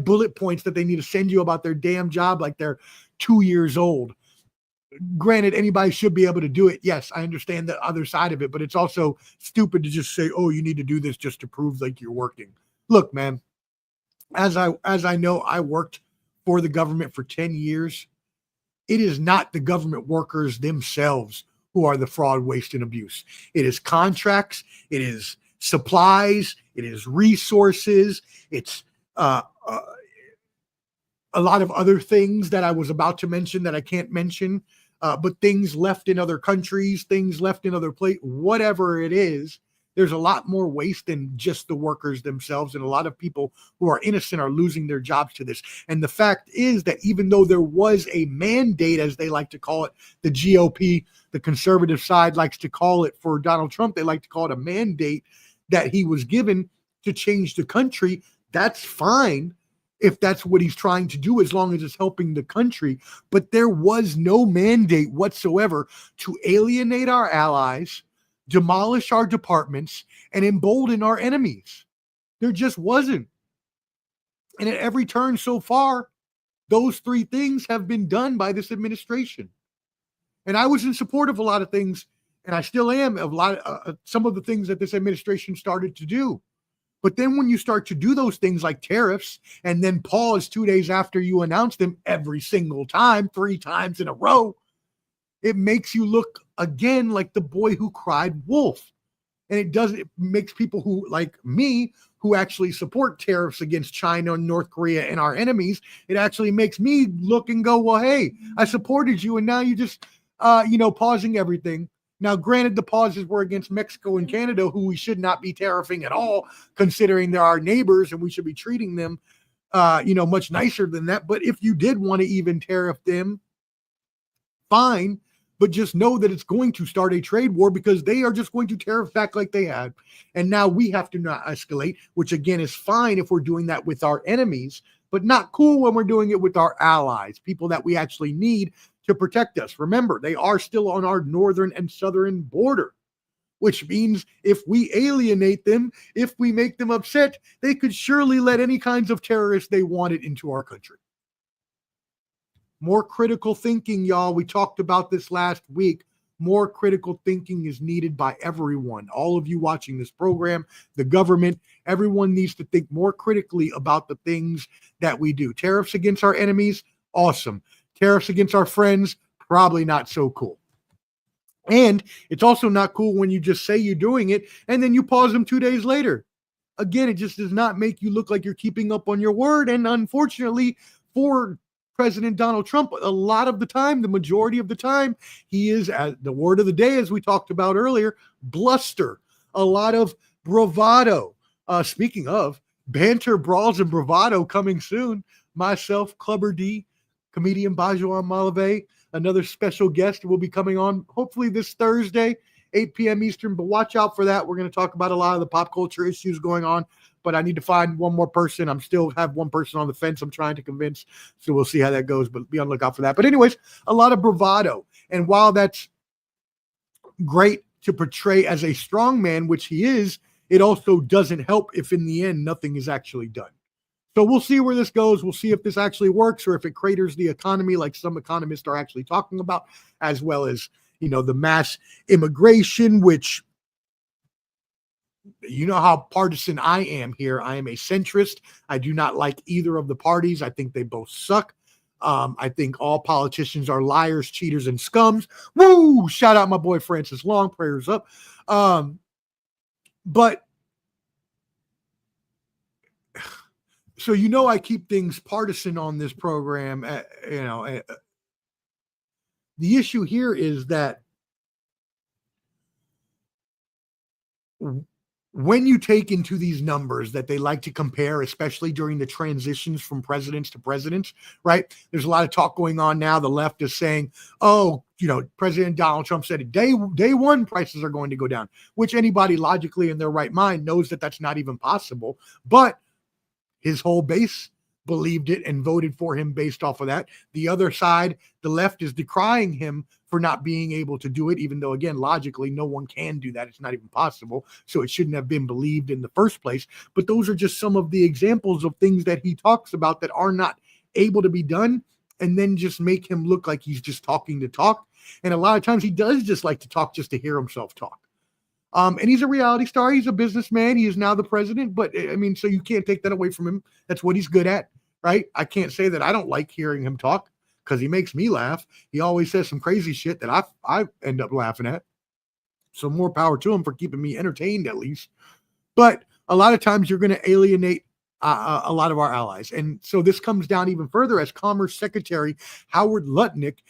bullet points that they need to send you about their damn job like they're 2 years old. Granted, anybody should be able to do it. Yes, I understand the other side of it, but it's also stupid to just say, oh, you need to do this just to prove like you're working. Look, man, as I know, I worked for the government for 10 years. It is not the government workers themselves who are the fraud, waste, and abuse. It is contracts. It is supplies, it is resources, it's a lot of other things that I was about to mention that I can't mention, but things left in other countries, things left in other places, whatever it is, there's a lot more waste than just the workers themselves, and a lot of people who are innocent are losing their jobs to this. And the fact is that even though there was a mandate, as they like to call it, the GOP, the conservative side likes to call it for Donald Trump, they like to call it a mandate that he was given to change the country. That's fine if that's what he's trying to do, as long as it's helping the country. But there was no mandate whatsoever to alienate our allies, demolish our departments, and embolden our enemies. There just wasn't. And at every turn so far, those 3 things have been done by this administration. And I was in support of a lot of things, and I still am, of some of the things that this administration started to do. But then when you start to do those things like tariffs and then pause 2 days after you announce them every single time, 3 times in a row, it makes you look again like the boy who cried wolf. And it makes people who, like me, who actually support tariffs against China and North Korea and our enemies, it actually makes me look and go, well, hey, I supported you, and now you just, pausing everything. Now, granted, the pauses were against Mexico and Canada, who we should not be tariffing at all, considering they're our neighbors, and we should be treating them, much nicer than that. But if you did want to even tariff them, fine. But just know that it's going to start a trade war, because they are just going to tariff back like they had. And now we have to not escalate, which again is fine if we're doing that with our enemies, but not cool when we're doing it with our allies, people that we actually need to protect us. Remember, they are still on our northern and southern border, which means if we alienate them, if we make them upset, they could surely let any kinds of terrorists they wanted into our country. More critical thinking, y'all. We talked about this last week. More critical thinking is needed by everyone. All of you watching this program, the government, everyone needs to think more critically about the things that we do. Tariffs against our enemies, awesome. Tariffs against our friends, probably not so cool. And it's also not cool when you just say you're doing it and then you pause them 2 days later. Again, it just does not make you look like you're keeping up on your word. And unfortunately, for President Donald Trump, a lot of the time, the majority of the time, he is, the word of the day, as we talked about earlier, bluster, a lot of bravado. Speaking of banter, brawls, and bravado coming soon, myself, Clubber D, comedian Bajoan Malave, another special guest will be coming on hopefully this Thursday, 8 p.m. Eastern, but watch out for that. We're going to talk about a lot of the pop culture issues going on, but I need to find one more person. I'm still have one person on the fence I'm trying to convince, so we'll see how that goes, but be on the lookout for that. But anyways, a lot of bravado. And while that's great to portray as a strong man, which he is, it also doesn't help if in the end nothing is actually done. So we'll see where this goes. We'll see if this actually works or if it craters the economy like some economists are actually talking about, as well as, the mass immigration, which, you know how partisan I am here. I am a centrist. I do not like either of the parties. I think they both suck. I think all politicians are liars, cheaters, and scums. Woo! Shout out my boy Francis Long. Prayers up. But so I keep things partisan on this program. The issue here is that when you take into these numbers that they like to compare, especially during the transitions from presidents to presidents, right? There's a lot of talk going on now. The left is saying, President Donald Trump said day one prices are going to go down, which anybody logically in their right mind knows that that's not even possible. But his whole base believed it and voted for him based off of that. The other side, the left, is decrying him for not being able to do it, even though, again, logically, no one can do that. It's not even possible. So it shouldn't have been believed in the first place. But those are just some of the examples of things that he talks about that are not able to be done, and then just make him look like he's just talking to talk. And a lot of times he does just like to talk just to hear himself talk. And he's a reality star. He's a businessman. He is now the president. But so you can't take that away from him. That's what he's good at, right? I can't say that I don't like hearing him talk because he makes me laugh. He always says some crazy shit that I end up laughing at. So more power to him for keeping me entertained, at least. But a lot of times you're going to alienate a lot of our allies. And so this comes down even further as Commerce Secretary Howard Lutnick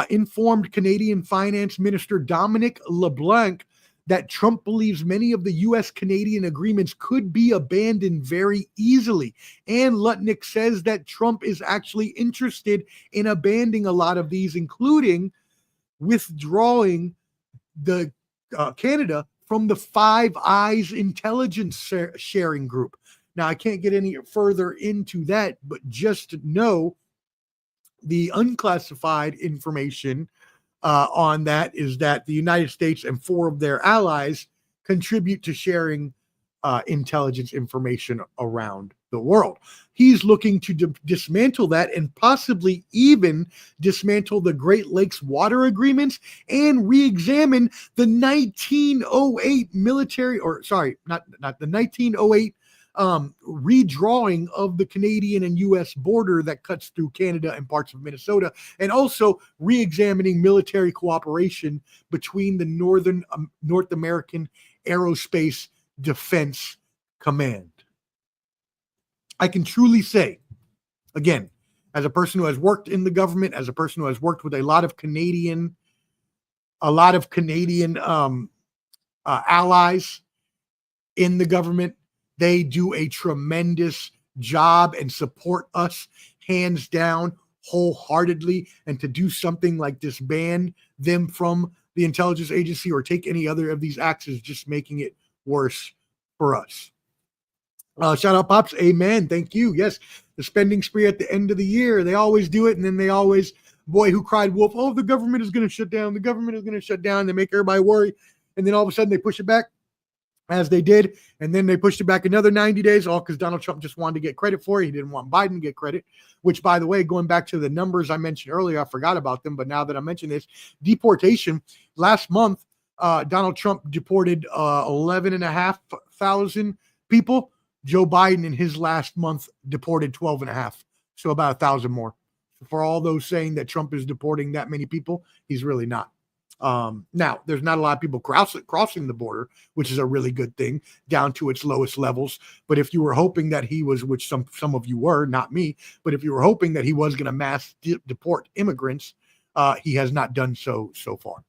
informed Canadian Finance Minister Dominic LeBlanc that Trump believes many of the U.S.-Canadian agreements could be abandoned very easily. And Lutnick says that Trump is actually interested in abandoning a lot of these, including withdrawing the Canada from the Five Eyes intelligence sharing group. Now, I can't get any further into that, but just know the unclassified information on that is that the United States and 4 of their allies contribute to sharing intelligence information around the world. He's looking to dismantle that and possibly even dismantle the Great Lakes water agreements and re-examine the 1908 not the 1908 redrawing of the Canadian and U.S. border that cuts through Canada and parts of Minnesota, and also re-examining military cooperation between the North American Aerospace Defense Command. I can truly say, again, as a person who has worked in the government, as a person who has worked with a lot of Canadian allies in the government, they do a tremendous job and support us hands down, wholeheartedly. And to do something like disband them from the intelligence agency or take any other of these acts is just making it worse for us. Shout out, Pops. Amen. Thank you. Yes, the spending spree at the end of the year. They always do it. And then they always, boy who cried wolf, oh, the government is going to shut down. The government is going to shut down. They make everybody worry. And then all of a sudden they push it back. as they did, and then they pushed it back another 90 days, all because Donald Trump just wanted to get credit for it. He didn't want Biden to get credit, which, by the way, going back to the numbers I mentioned earlier, I forgot about them, but now that I mentioned this, deportation, last month, Donald Trump deported 11,500 people. Joe Biden in his last month deported 12,500, so about 1,000 more. For all those saying that Trump is deporting that many people, he's really not. Now, there's not a lot of people crossing the border, which is a really good thing, down to its lowest levels. But if you were hoping that he was, which some of you were, not me, but if you were hoping that he was going to mass deport immigrants, he has not done so far.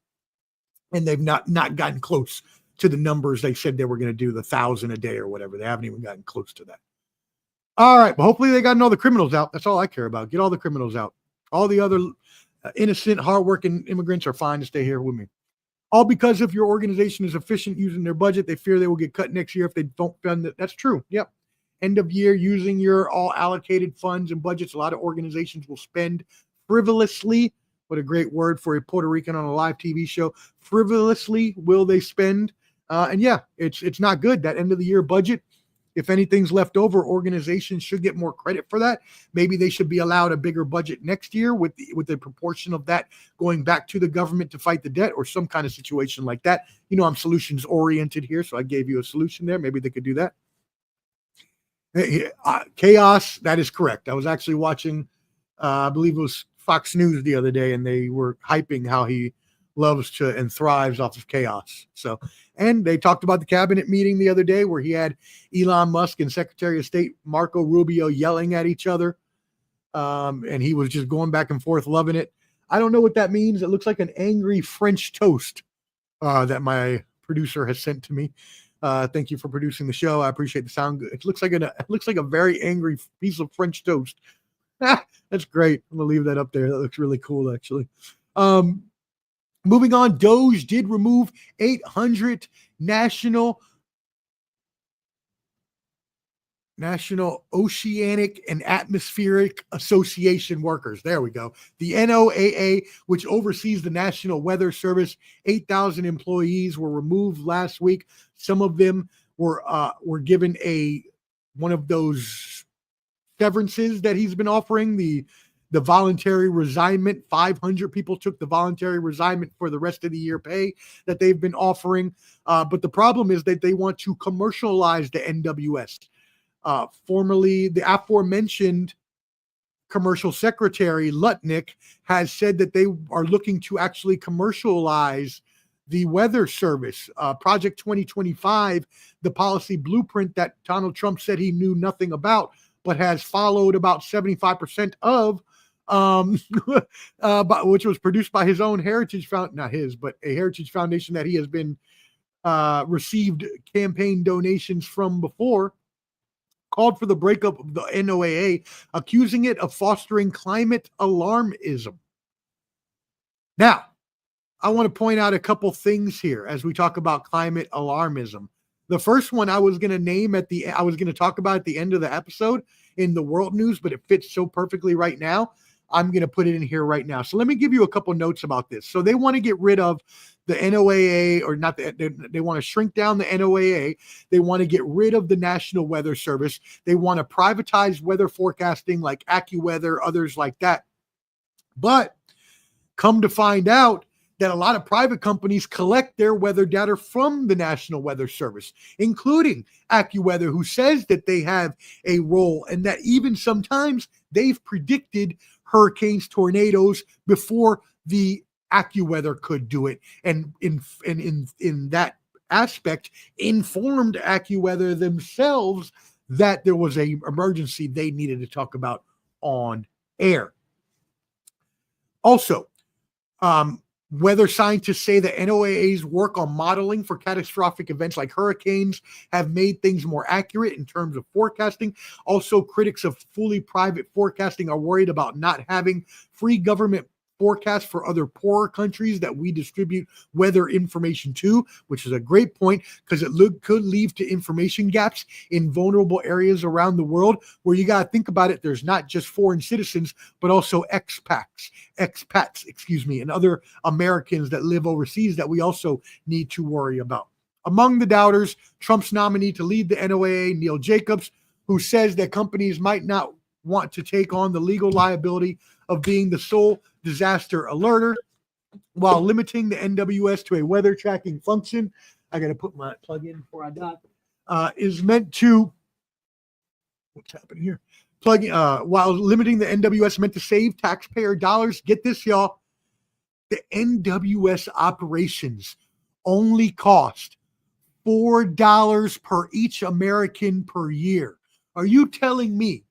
And they've not gotten close to the numbers they said they were going to do, the 1,000 a day or whatever. They haven't even gotten close to that. All right, but hopefully they gotten all the criminals out. That's all I care about. Get all the criminals out. All the other innocent, hardworking immigrants are fine to stay here with me. All because if your organization is efficient using their budget, they fear they will get cut next year if they don't fund it. That's true. Yep. End of year, using your all allocated funds and budgets, a lot of organizations will spend frivolously. What a great word for a Puerto Rican on a live TV show. Frivolously will they spend. And yeah, it's not good. That end of the year budget, if anything's left over, organizations should get more credit for that. Maybe they should be allowed a bigger budget next year with the proportion of that going back to the government to fight the debt or some kind of situation like that. You know, I'm solutions oriented here, so I gave you a solution there. Maybe they could do that. Chaos, that is correct. I was actually watching, I believe it was Fox News the other day, and they were hyping how he loves to and thrives off of chaos. So, and they talked about the cabinet meeting the other day where he had Elon Musk and Secretary of State Marco Rubio yelling at each other. And he was just going back and forth, loving it. I don't know what that means. It looks like an angry French toast that my producer has sent to me. Thank you for producing the show. I appreciate the sound. It looks like a very angry piece of French toast. That's great. I'm gonna leave that up there. That looks really cool, actually. Moving on, DOGE did remove 800 National Oceanic and Atmospheric Association workers. There we go. The NOAA, which oversees the National Weather Service, 8,000 employees were removed last week. Some of them were given one of those severances that he's been offering, the voluntary resignment. 500 people took the voluntary resignment for the rest of the year pay that they've been offering. But the problem is that they want to commercialize the NWS. Formerly, the aforementioned commercial secretary, Lutnick, has said that they are looking to actually commercialize the weather service. Project 2025, the policy blueprint that Donald Trump said he knew nothing about, but has followed about 75% of, which was produced by his own Heritage Foundation, not his, but a Heritage Foundation that he has been received campaign donations from before, called for the breakup of the NOAA, accusing it of fostering climate alarmism. Now, I want to point out a couple things here as we talk about climate alarmism. The first one I was going to talk about at the end of the episode in the world news, but it fits so perfectly right now. I'm going to put it in here right now. So let me give you a couple notes about this. So they want to get rid of the NOAA, or not, they want to shrink down the NOAA. They want to get rid of the National Weather Service. They want to privatize weather forecasting like AccuWeather, others like that. But come to find out that a lot of private companies collect their weather data from the National Weather Service, including AccuWeather, who says that they have a role and that even sometimes they've predicted hurricanes, tornadoes before the AccuWeather could do it. And in that aspect, informed AccuWeather themselves that there was an emergency they needed to talk about on air. Also, weather scientists say that NOAA's work on modeling for catastrophic events like hurricanes have made things more accurate in terms of forecasting. Also, critics of fully private forecasting are worried about not having free government forecasts for other poorer countries that we distribute weather information to, which is a great point because it could lead to information gaps in vulnerable areas around the world where you got to think about it. There's not just foreign citizens, but also expats, and other Americans that live overseas that we also need to worry about. Among the doubters, Trump's nominee to lead the NOAA, Neil Jacobs, who says that companies might not want to take on the legal liability of being the sole disaster alerter while limiting the NWS to a weather tracking function. I got to put my plug in before I die. Is meant to, what's happening here? While limiting the NWS meant to save taxpayer dollars. Get this, y'all. The NWS operations only cost $4 per each American per year. Are you telling me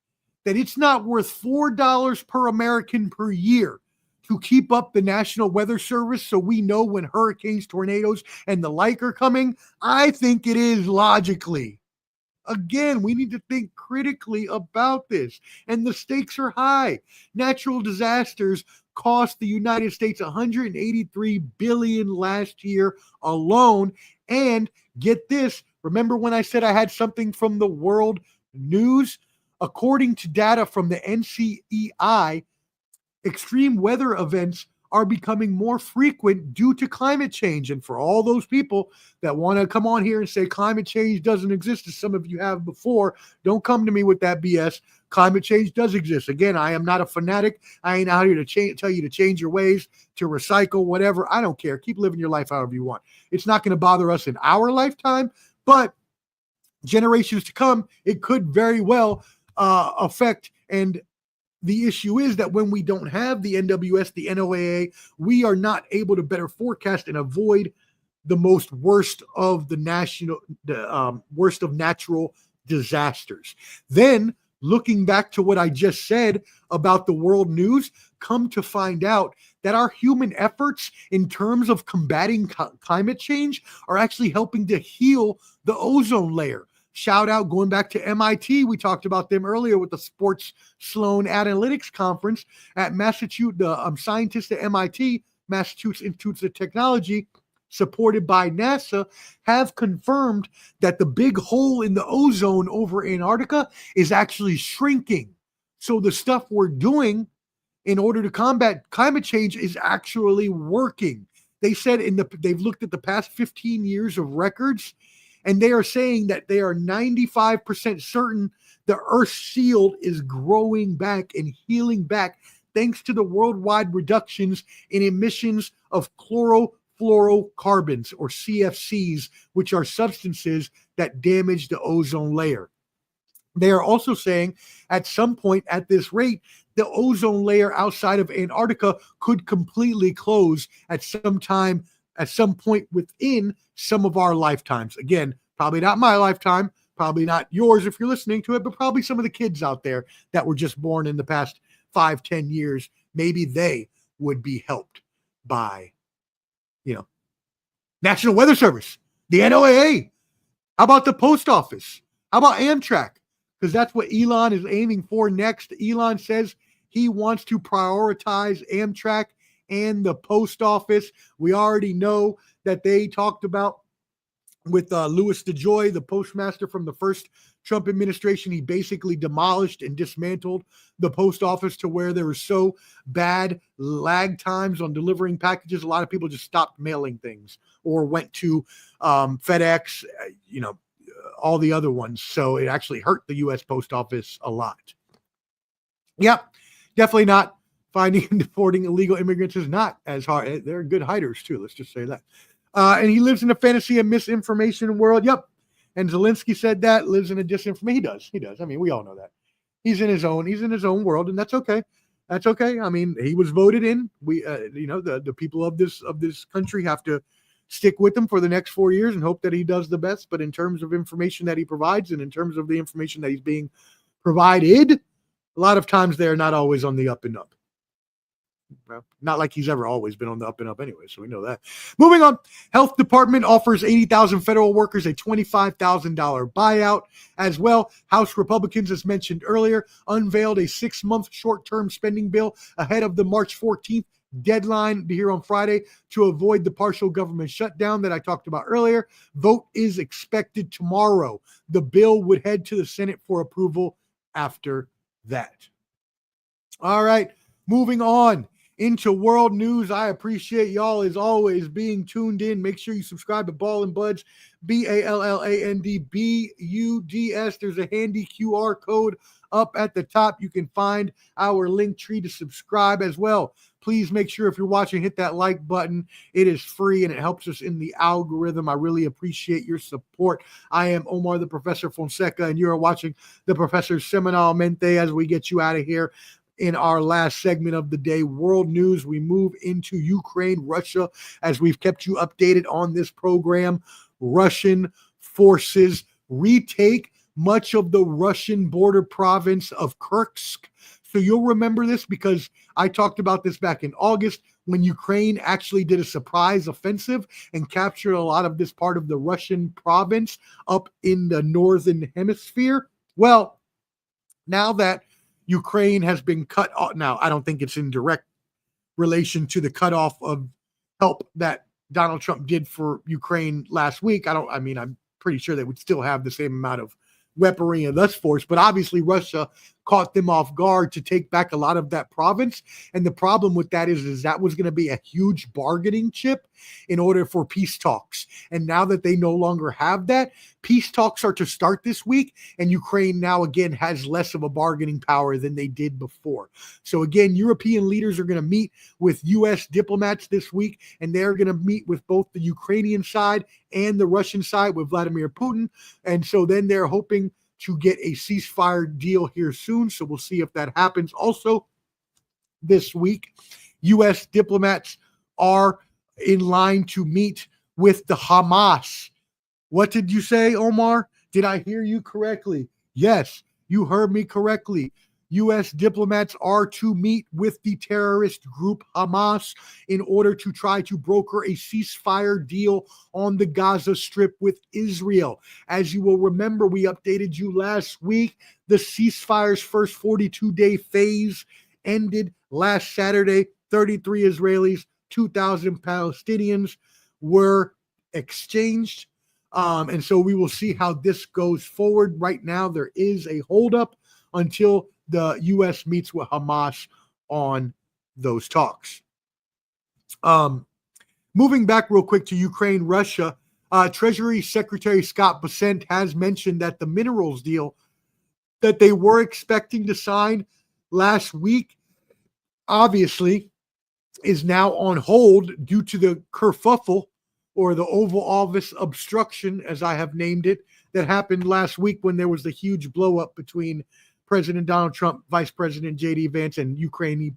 that it's not worth $4 per American per year to keep up the National Weather Service so we know when hurricanes, tornadoes, and the like are coming? I think it is logically. Again, we need to think critically about this, and the stakes are high. Natural disasters cost the United States $183 billion last year alone. And get this, remember when I said I had something from the world news? According to data from the NCAA, extreme weather events are becoming more frequent due to climate change. And for all those people that want to come on here and say climate change doesn't exist, as some of you have before, don't come to me with that BS. Climate change does exist. Again, I am not a fanatic. I ain't out here to tell you to change your ways, to recycle, whatever. I don't care. Keep living your life however you want. It's not going to bother us in our lifetime, but generations to come, it could very well affect. And the issue is that when we don't have the NWS, the NOAA, we are not able to better forecast and avoid the worst of natural disasters. Then, looking back to what I just said about the world news, come to find out that our human efforts in terms of combating climate change are actually helping to heal the ozone layer. Shout out, going back to MIT, we talked about them earlier with the Sports Sloan Analytics Conference at Massachusetts. The scientists at MIT, Massachusetts Institute of Technology, supported by NASA, have confirmed that the big hole in the ozone over Antarctica is actually shrinking. So the stuff we're doing in order to combat climate change is actually working. They said they've looked at the past 15 years of records, and they are saying that they are 95% certain the Earth's shield is growing back and healing back thanks to the worldwide reductions in emissions of chlorofluorocarbons, or CFCs, which are substances that damage the ozone layer. They are also saying at some point at this rate, the ozone layer outside of Antarctica could completely close at some point within some of our lifetimes. Again, probably not my lifetime, probably not yours if you're listening to it, but probably some of the kids out there that were just born in the past 5-10 years, maybe they would be helped by, National Weather Service, the NOAA. How about the post office? How about Amtrak? Because that's what Elon is aiming for next. Elon says he wants to prioritize Amtrak and the post office. We already know that they talked about with Louis DeJoy, the postmaster from the first Trump administration. He basically demolished and dismantled the post office to where there were so bad lag times on delivering packages. A lot of people just stopped mailing things or went to FedEx, all the other ones. So it actually hurt the U.S. post office a lot. Yep, definitely not. Finding and deporting illegal immigrants is not as hard. They're good hiders too. Let's just say that. And he lives in a fantasy and misinformation world. Yep. And Zelensky said that, lives in a disinformation. He does. I mean, we all know that. He's in his own world, and that's okay. That's okay. I mean, he was voted in. We, the people of this country have to stick with him for the next 4 years and hope that he does the best. But in terms of information that he provides and in terms of the information that he's being provided, a lot of times they're not always on the up and up. Well, not like he's ever always been on the up and up anyway, so we know that. Moving on, Health Department offers 80,000 federal workers a $25,000 buyout. As well, House Republicans, as mentioned earlier, unveiled a 6-month short-term spending bill ahead of the March 14th deadline here on Friday to avoid the partial government shutdown that I talked about earlier. Vote is expected tomorrow. The bill would head to the Senate for approval after that. All right, moving on. into world news. I appreciate y'all as always being tuned in. Make sure you subscribe to Ball and Buds, BALLANDBUDS. There's a handy QR code up at the top. You can find our link tree to subscribe as well. Please make sure if you're watching, hit that like button. It is free and it helps us in the algorithm. I really appreciate your support. I am Omar, the Professor Fonseca, and you are watching the Professor's Semanalmente as we get you out of here. In our last segment of the day, world news, we move into Ukraine, Russia, as we've kept you updated on this program. Russian forces retake much of the Russian border province of Kursk. So you'll remember this because I talked about this back in August when Ukraine actually did a surprise offensive and captured a lot of this part of the Russian province up in the northern hemisphere. Well, now that Ukraine has been cut off. Now, I don't think it's in direct relation to the cutoff of help that Donald Trump did for Ukraine last week. I'm pretty sure they would still have the same amount of weaponry and thus force, but obviously Russia caught them off guard to take back a lot of that province. And the problem with that is that was going to be a huge bargaining chip in order for peace talks. And now that they no longer have that, peace talks are to start this week, and Ukraine now again has less of a bargaining power than they did before. So again, European leaders are going to meet with U.S. diplomats this week, and they're going to meet with both the Ukrainian side and the Russian side with Vladimir Putin. And so then they're hoping to get a ceasefire deal here soon. So we'll see if that happens. Also, this week, U.S. diplomats are in line to meet with the Hamas. What did you say, Omar? Did I hear you correctly? Yes, you heard me correctly. U.S. diplomats are to meet with the terrorist group Hamas in order to try to broker a ceasefire deal on the Gaza Strip with Israel. As you will remember, we updated you last week. The ceasefire's first 42-day phase ended last Saturday. 33 Israelis, 2,000 Palestinians were exchanged. And so we will see how this goes forward. Right now, there is a holdup until the U.S. meets with Hamas on those talks. Moving back real quick to Ukraine, Russia, Treasury Secretary Scott Bessent has mentioned that the minerals deal that they were expecting to sign last week, obviously, is now on hold due to the kerfuffle, or the Oval Office obstruction, as I have named it, that happened last week when there was the huge blow-up between President Donald Trump, Vice President J.D. Vance, and Ukrainian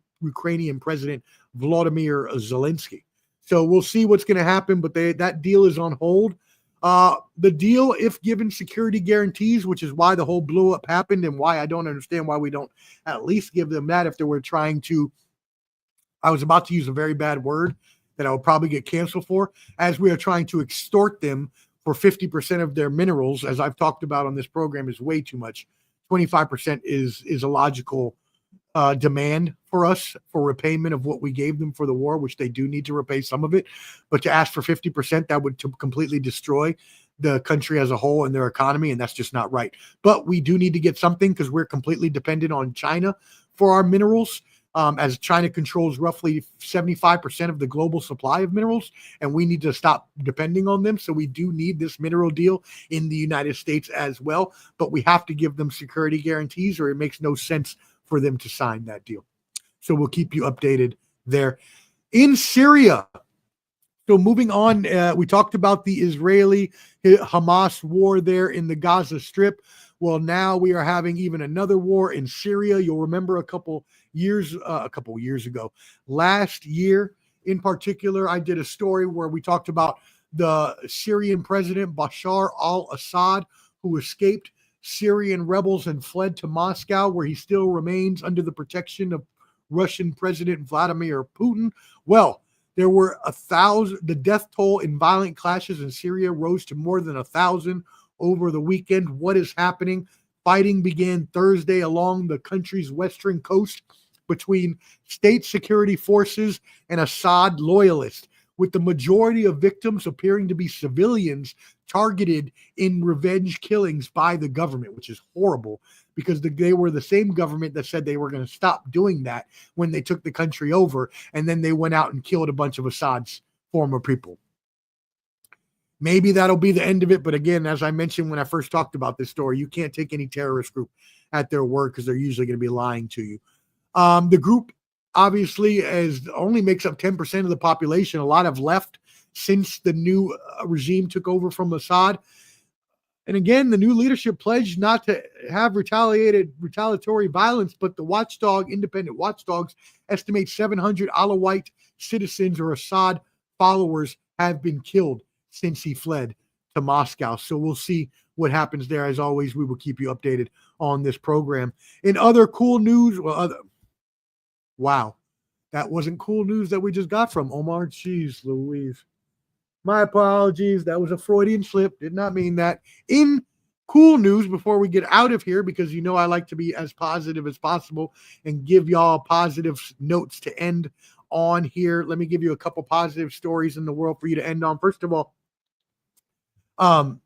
President Volodymyr Zelensky. So we'll see what's going to happen, but that deal is on hold. The deal, if given security guarantees, which is why the whole blow-up happened and why I don't understand why we don't at least give them that if they were trying to, I was about to use a very bad word that I will probably get canceled for, as we are trying to extort them for 50% of their minerals, as I've talked about on this program, is way too much. 25% is a logical demand for us for repayment of what we gave them for the war, which they do need to repay some of it. But to ask for 50%, that would completely destroy the country as a whole and their economy, and that's just not right. But we do need to get something because we're completely dependent on China for our minerals. As China controls roughly 75% of the global supply of minerals, and we need to stop depending on them. So we do need this mineral deal in the United States as well, but we have to give them security guarantees or it makes no sense for them to sign that deal. So we'll keep you updated there. In Syria, so moving on, we talked about the Israeli-Hamas war there in the Gaza Strip. Well, now we are having even another war in Syria. You'll remember a couple years ago, last year in particular, I did a story where we talked about the Syrian president Bashar al-Assad, who escaped Syrian rebels and fled to Moscow, where he still remains under the protection of Russian President Vladimir Putin. Well, there were 1,000. The death toll in violent clashes in Syria rose to more than 1,000 over the weekend. What is happening? Fighting began Thursday along the country's western coast between state security forces and Assad loyalists, with the majority of victims appearing to be civilians targeted in revenge killings by the government, which is horrible because they were the same government that said they were going to stop doing that when they took the country over, and then they went out and killed a bunch of Assad's former people. Maybe that'll be the end of it, but again, as I mentioned when I first talked about this story, you can't take any terrorist group at their word because they're usually going to be lying to you. The group obviously only makes up 10% of the population. A lot have left since the new regime took over from Assad. And again, the new leadership pledged not to have retaliatory violence, but the independent watchdogs estimate 700 Alawite citizens or Assad followers have been killed since he fled to Moscow. So we'll see what happens there. As always, we will keep you updated on this program. In other cool news, wow, that wasn't cool news that we just got from Omar. Jeez Louise. My apologies. That was a Freudian slip. Did not mean that. In cool news, before we get out of here, because you know I like to be as positive as possible and give y'all positive notes to end on here. Let me give you a couple positive stories in the world for you to end on. First of all, the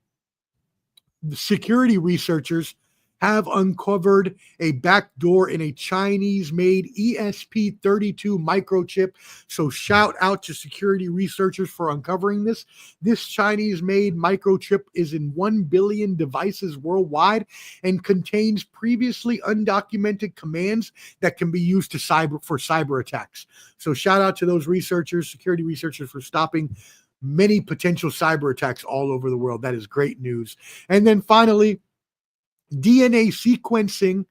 security researchers have uncovered a backdoor in a Chinese-made ESP32 microchip. So shout out to security researchers for uncovering this. This Chinese-made microchip is in 1 billion devices worldwide and contains previously undocumented commands that can be used for cyber attacks. So shout out to those researchers, security researchers, for stopping many potential cyber attacks all over the world. That is great news. And then finally, DNA sequencing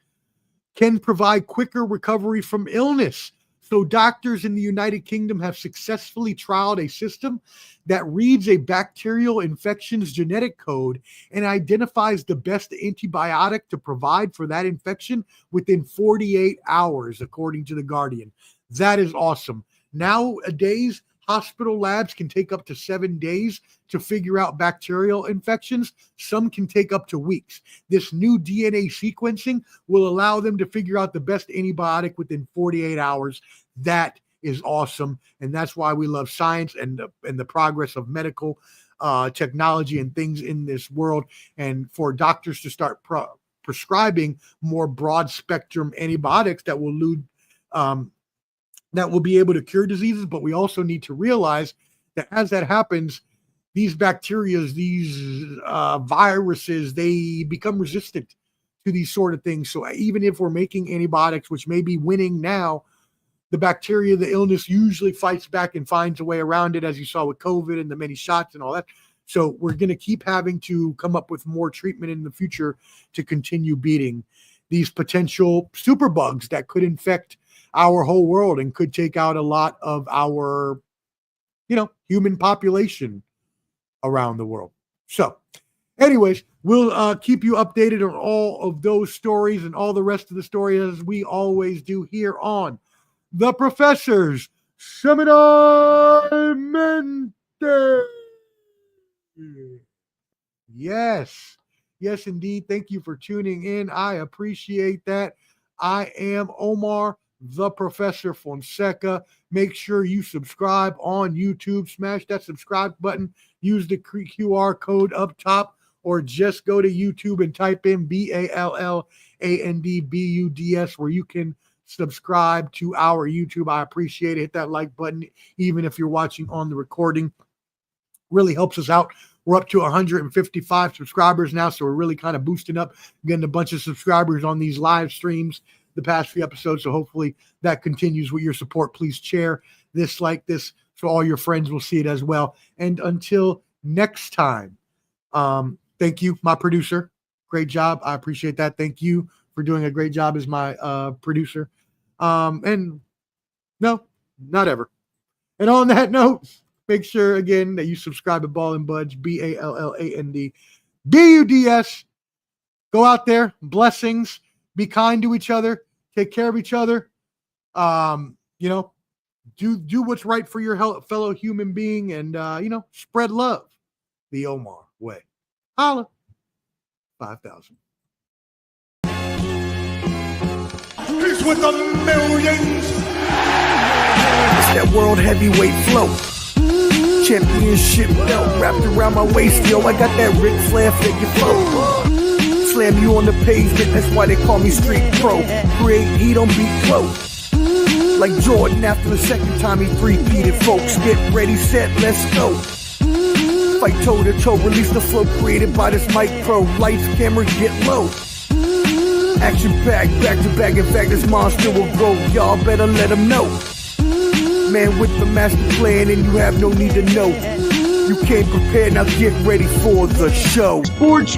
can provide quicker recovery from illness. So doctors in the United Kingdom have successfully trialed a system that reads a bacterial infection's genetic code and identifies the best antibiotic to provide for that infection within 48 hours, according to The Guardian. That is awesome. Nowadays, hospital labs can take up to 7 days to figure out bacterial infections. Some can take up to weeks. This new DNA sequencing will allow them to figure out the best antibiotic within 48 hours. That is awesome. And that's why we love science and the progress of medical technology and things in this world. And for doctors to start prescribing more broad spectrum antibiotics that will be able to cure diseases. But we also need to realize that as that happens, these bacteria, these viruses, they become resistant to these sort of things. So even if we're making antibiotics, which may be winning now, the bacteria, the illness usually fights back and finds a way around it, as you saw with COVID and the many shots and all that. So we're going to keep having to come up with more treatment in the future to continue beating these potential superbugs that could infect our whole world and could take out a lot of our, human population around the world. So anyways, we'll keep you updated on all of those stories and all the rest of the story as we always do here on The Professor's Semanalmente. Yes, indeed. Thank you for tuning in. I appreciate that. I am Omar, the Professor Fonseca. Make sure you subscribe on YouTube. Smash that subscribe button. Use the QR code up top, or just go to YouTube and type in BALLANDBUDS, where you can subscribe to our YouTube. I appreciate it. Hit that like button, even if you're watching on the recording. Really helps us out. We're up to 155 subscribers now, so we're really kind of boosting up, getting a bunch of subscribers on these live streams the past few episodes. So hopefully that continues with your support. Please share this like this so all your friends will see it as well. And until next time, thank you, my producer. Great job. I appreciate that. Thank you for doing a great job as my producer. And no, not ever. And on that note, make sure again that you subscribe to Ball and Buds, BALLANDBUDS. Go out there, blessings, be kind to each other, take care of each other. Do what's right for your fellow human being, and spread love the Omar way. Holla. 5,000. He's with the millions. It's that world heavyweight flow. Championship belt wrapped around my waist, yo. I got that Ric Flair figure flow. Slam you on the pavement, that's why they call me Street Pro. Create heat on beat close. Like Jordan after the second time he three-peated, folks. Get ready, set, let's go. Fight toe to toe, release the flow created by this mic pro. Lights, camera, get low. Action packed, back to back, in fact this monster will grow. Y'all better let him know. Man with the master plan and you have no need to know. You came prepared, now get ready for the show. Sports